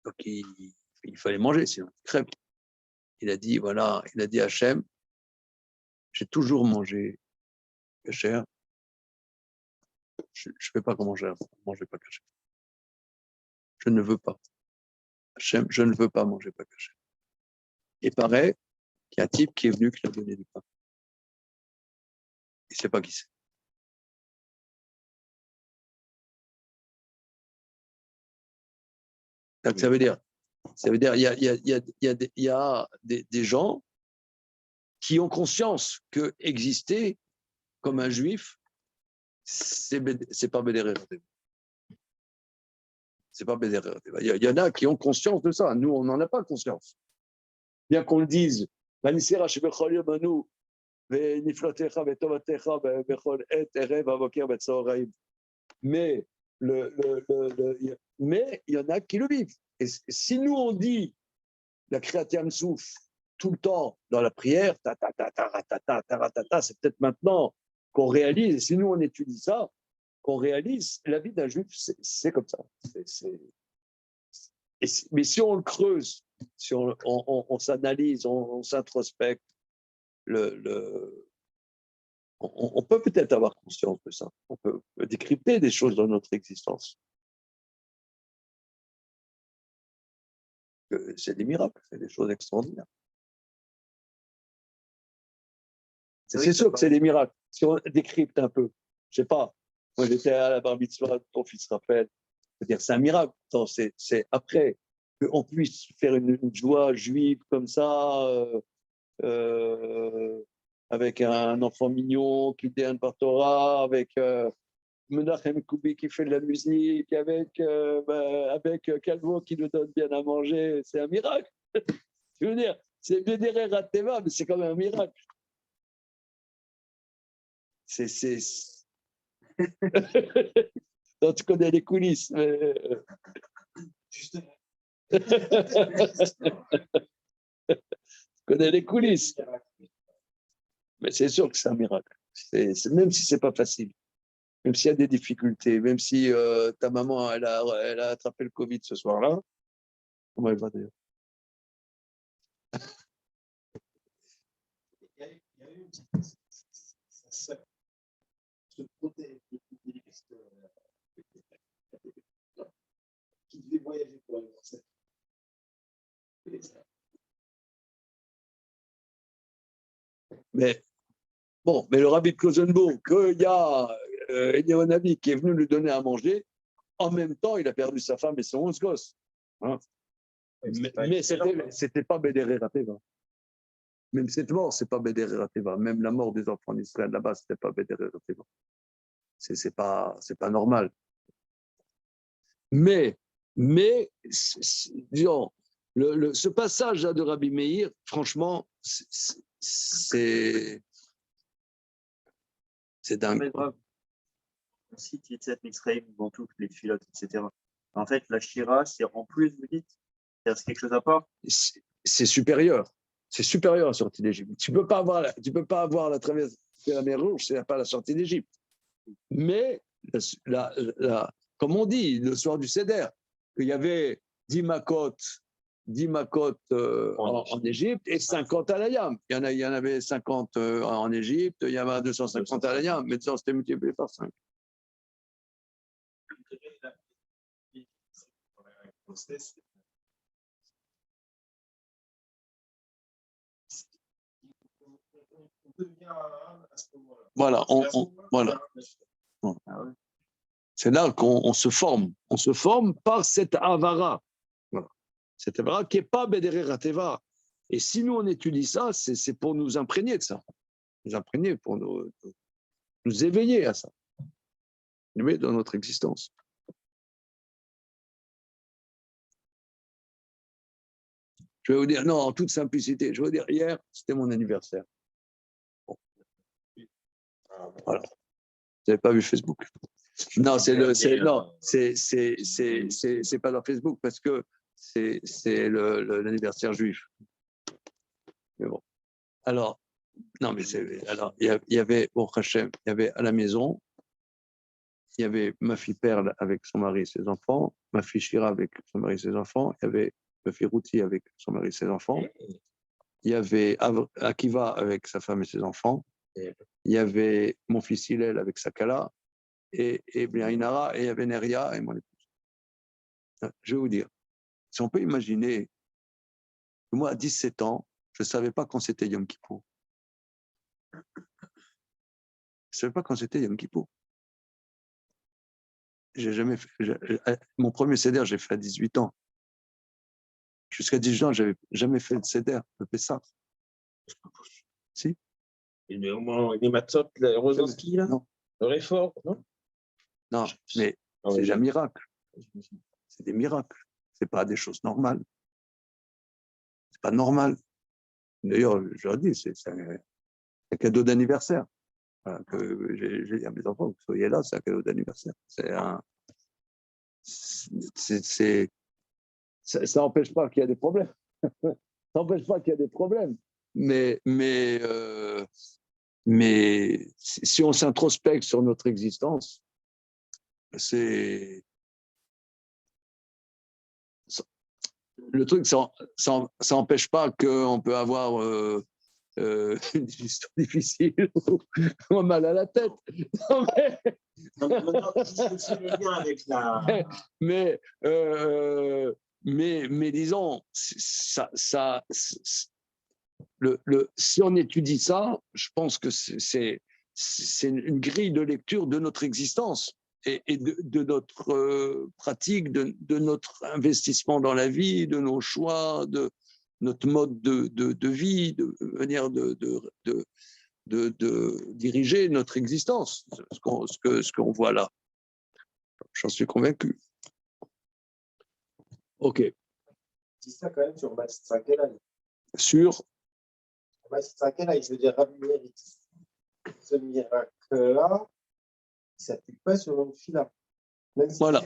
A: donc il fallait manger, sinon il crève. Il a dit, voilà, il a dit à Hachem, j'ai toujours mangé cachère. Je ne fais pas comment manger pas cachère. Je ne veux pas. Hachem, je ne veux pas manger pas cachère. Il paraît qu'il y a un type qui est venu qui lui a donné du pain. Il ne sait pas qui c'est. Donc, ça veut dire, il y a des gens qui ont conscience que exister comme un juif, c'est pas Bédérer. C'est pas Bédérer. Il y en a qui ont conscience de ça. Nous, on n'en a pas conscience. Bien qu'on le dise, mais mais il y en a qui le vivent. Et si nous, on dit la Kriyat Souf tout le temps dans la prière, c'est peut-être maintenant qu'on réalise, et si nous, on étudie ça, qu'on réalise, la vie d'un juif, c'est comme ça. Mais si on le creuse, si on s'analyse, on s'introspecte, on peut peut-être avoir conscience de ça. On peut décrypter des choses dans notre existence. C'est des miracles, c'est des choses extraordinaires. C'est sûr que c'est des miracles. Si on décrypte un peu, je sais pas, moi j'étais à la bar mitzvah de ton fils Raphaël, c'est-à-dire c'est un miracle. C'est après qu'on puisse faire une joie juive comme ça, avec un enfant mignon qui déanne par Torah, avec Menachem Koubi qui fait de la musique, avec Calvo qui nous donne bien à manger, c'est un miracle. Je veux dire, c'est Bédéré Rateva, mais c'est quand même un miracle. Non, tu connais les coulisses. Mais... tu connais les coulisses. Mais c'est sûr que c'est un miracle. Même si c'est pas facile, même s'il y a des difficultés, même si ta maman elle a attrapé le Covid ce soir-là. Comment elle va d'ailleurs?
E: Qui devait voyager pour l'anniversaire.
A: Mais bon, mais le rabbi de Klosenbourg, qu'il y a Eliyahu qui est venu lui donner à manger, en même temps, il a perdu sa femme et ses 11 gosses. Hein. Mais c'était pas Bédéré Rateva. Même cette mort, c'est pas Bédéré Rateva. Même la mort des enfants d'Israël là-bas, c'était pas Bédéré Rateva. C'est pas normal. Mais disons, ce passage là de Rabbi Meir, franchement, c'est dingue.
D: Si tu sais Mitzrayim, Bantouk, les filotes, etc. En fait, la Shira, c'est en plus, vous dites, c'est quelque chose à part.
A: C'est supérieur. C'est supérieur à la sortie d'Égypte. Tu peux pas avoir la traversée de la mer Rouge, c'est pas la sortie d'Égypte. Mais comme on dit, le soir du Seder, qu'il y avait 10 makot en Égypte et 50 à l'Ayam. Il y en avait 50 en Égypte, il y avait 250 à l'Ayam, mais ça, c'était multiplié par 5. Voilà, voilà. C'est là qu'on se forme. On se forme par cette avara. Voilà. Cette avara qui n'est pas Bédéré Rateva. Et si nous, on étudie ça, c'est pour nous imprégner de ça. Nous imprégner, pour nous éveiller à ça. Dans notre existence. Je vais vous dire, non, en toute simplicité, je vais vous dire, hier, c'était mon anniversaire. Bon. Voilà. Vous n'avez pas vu Facebook? Non, c'est pas dans Facebook parce que c'est l'anniversaire juif. Mais bon. Alors, non, mais alors, il y avait, au Hachem, il y avait à la maison, il y avait ma fille Perle avec son mari et ses enfants, ma fille Shira avec son mari et ses enfants, il y avait ma fille Routi avec son mari et ses enfants, il y avait Akiva avec sa femme et ses enfants, il y avait mon fils Hillel avec sa Kala, et bien Inara, et il y avait Neria et mon épouse. Je vais vous dire, si on peut imaginer que moi, à 17 ans, je ne savais pas quand c'était Yom Kippour. Je ne savais pas quand c'était Yom Kippour. J'ai jamais fait, mon premier seder, j'ai fait à 18 ans. Jusqu'à 18 ans, je n'avais jamais fait le seder, le Pessah. Si?
B: Les matzot, le Rosinski, là?
A: Non.
B: Le réfort, non?
A: Non, mais c'est un miracle. C'est des miracles. Ce n'est pas des choses normales. Ce n'est pas normal. D'ailleurs, je leur dis, c'est un cadeau d'anniversaire. Voilà, que j'ai dit à mes enfants, que vous soyez là, c'est un cadeau d'anniversaire. Ça n'empêche pas qu'il y a des problèmes. Ça n'empêche pas qu'il y a des problèmes. Mais si on s'introspecte sur notre existence, le truc, ça n'empêche pas qu'on peut avoir une histoire difficile, on a mal à la tête. Non,
B: Maintenant, je fais le lien avec la.
A: mais disons, si on étudie ça, je pense que c'est une grille de lecture de notre existence et de notre pratique, de notre investissement dans la vie, de nos choix, de notre mode de vie, de manière de diriger notre existence, ce qu'on voit là. J'en suis convaincu. OK.
E: dis ça quand même sur Maïs Tsakelai.
A: Sur
E: Maïs Tsakelai, je veux dire, Rabbi Meir, ce miracle-là, il ne s'applique pas sur le fila. Même si
A: voilà.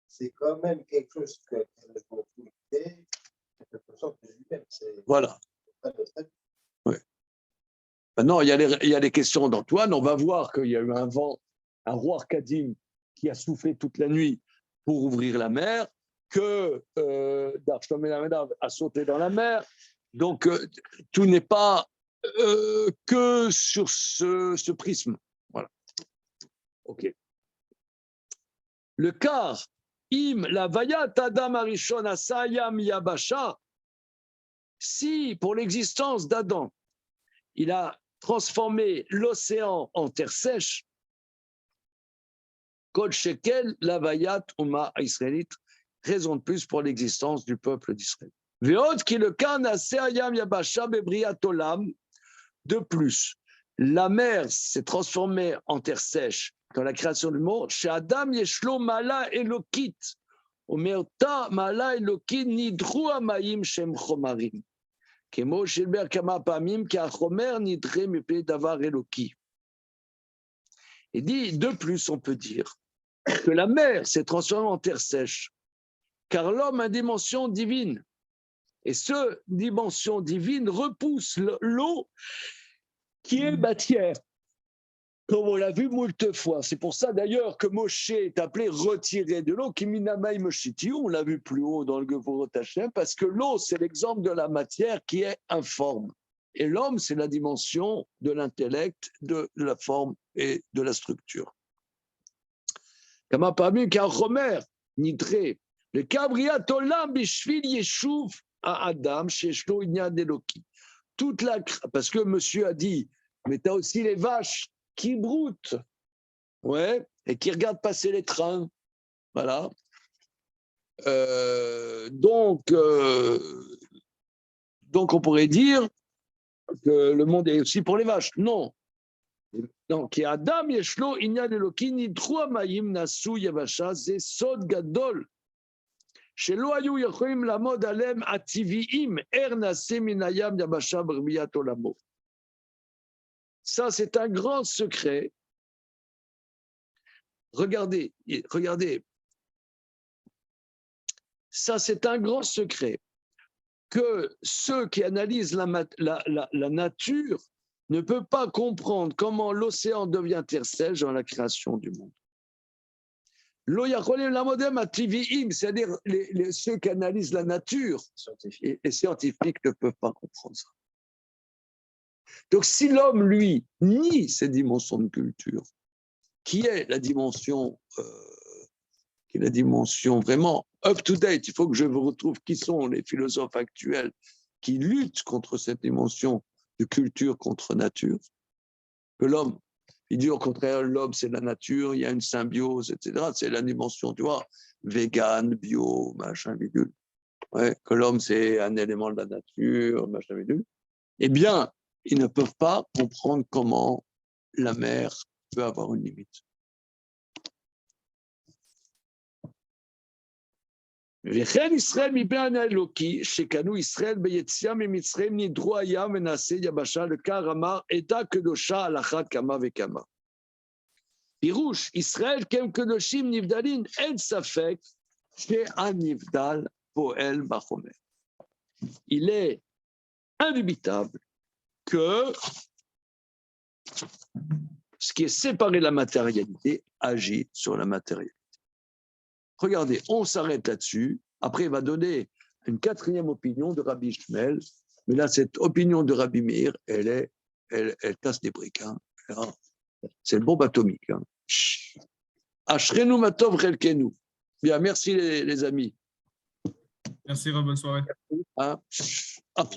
E: c'est quand même quelque chose que je trouve quelque chose de lui-même.
A: Voilà. Ouais. Maintenant, il y a les questions d'Antoine. On va voir qu'il y a eu un vent, un roi Kadim qui a soufflé toute la nuit pour ouvrir la mer, que Darshom a sauté dans la mer. Donc, tout n'est pas que sur ce prisme. Voilà. OK. Le quart, im la vayat Adam Arishon asayam yabasha, si pour l'existence d'Adam, il a transformé l'océan en terre sèche, Kol shekel la vayat uma israélite, raison de plus pour l'existence du peuple d'Israël. Ve'od ki le kan asayam yabasha bebriat olam, de plus, la mer s'est transformée en terre sèche dans la création du monde. Chez Adam yeshlo mala elokit, omerta mala elokit nidru amayim shem chomarim. Kemo shilber kama pamim ki achomer nidre mepei davar eloki. Il dit, de plus, on peut dire que la mer s'est transformée en terre sèche, car l'homme a une dimension divine. Et cette dimension divine repousse l'eau qui est matière, comme on l'a vu moult fois. C'est pour ça d'ailleurs que Moshe est appelé retiré de l'eau, Kiminamai Moshiti, on l'a vu plus haut dans le Gevurot Hashem, parce que l'eau, c'est l'exemple de la matière qui est informe. Et l'homme, c'est la dimension de l'intellect, de la forme et de la structure. Kama parmi Kachomer, Nidre, le Kabriat Olam Bishvil Yeshuv à Adam, Sheshlo Inyan Eloki. Parce que monsieur a dit, mais tu as aussi les vaches qui broutent, ouais, et qui regardent passer les trains. Voilà. Donc, on pourrait dire que le monde est aussi pour les vaches. Non. Donc, Adam Yeshlo Inyan Eloki Nidru Amayim Nasu Yavasha Ze Sod Gadol. שלא היו יכולים לעמוד עליהם הטבעיים, נעשה מן הים יבשה ברביית עולמו. Ça, c'est un grand secret. Regardez. Ça, c'est un grand secret que ceux qui analysent la nature ne peuvent pas comprendre comment l'océan devient terre sèche dans la création du monde. C'est-à-dire ceux qui analysent la nature, les scientifiques ne peuvent pas comprendre ça. Donc si l'homme, lui, nie ces dimensions de culture, qui est la dimension vraiment up-to-date, il faut que je vous retrouve qui sont les philosophes actuels qui luttent contre cette dimension de culture contre nature, que l'homme, il dit au contraire, l'homme c'est la nature, il y a une symbiose, etc. C'est la dimension, tu vois, vegan, bio, machin, bidule. Ouais, que l'homme c'est un élément de la nature, machin, bidule. Eh bien, ils ne peuvent pas comprendre comment la mer peut avoir une limite. וכן ישראל מבין האלוקי, שקנו ישראל ביציאה ממצרים נדרו הים ונעשה יבשה לקר אמר, עדה קדושה על אחת כמה וכמה. פירוש, ישראל כהם קדושים נבדלים, אין ספק שהנבדל פועל בחומר. Il est indubitable que ce qui est séparé de la matérialité agit sur la matérialité. Regardez, on s'arrête là-dessus. Après, il va donner une quatrième opinion de Rabbi Shmuel Mais là, cette opinion de Rabbi Meir, elle casse des briques. Hein. C'est une bombe atomique. Hein. Ashrenu matov chelkenu. Bien, merci les amis.
C: Merci, Rob, bonne soirée.
A: Hein. Hop.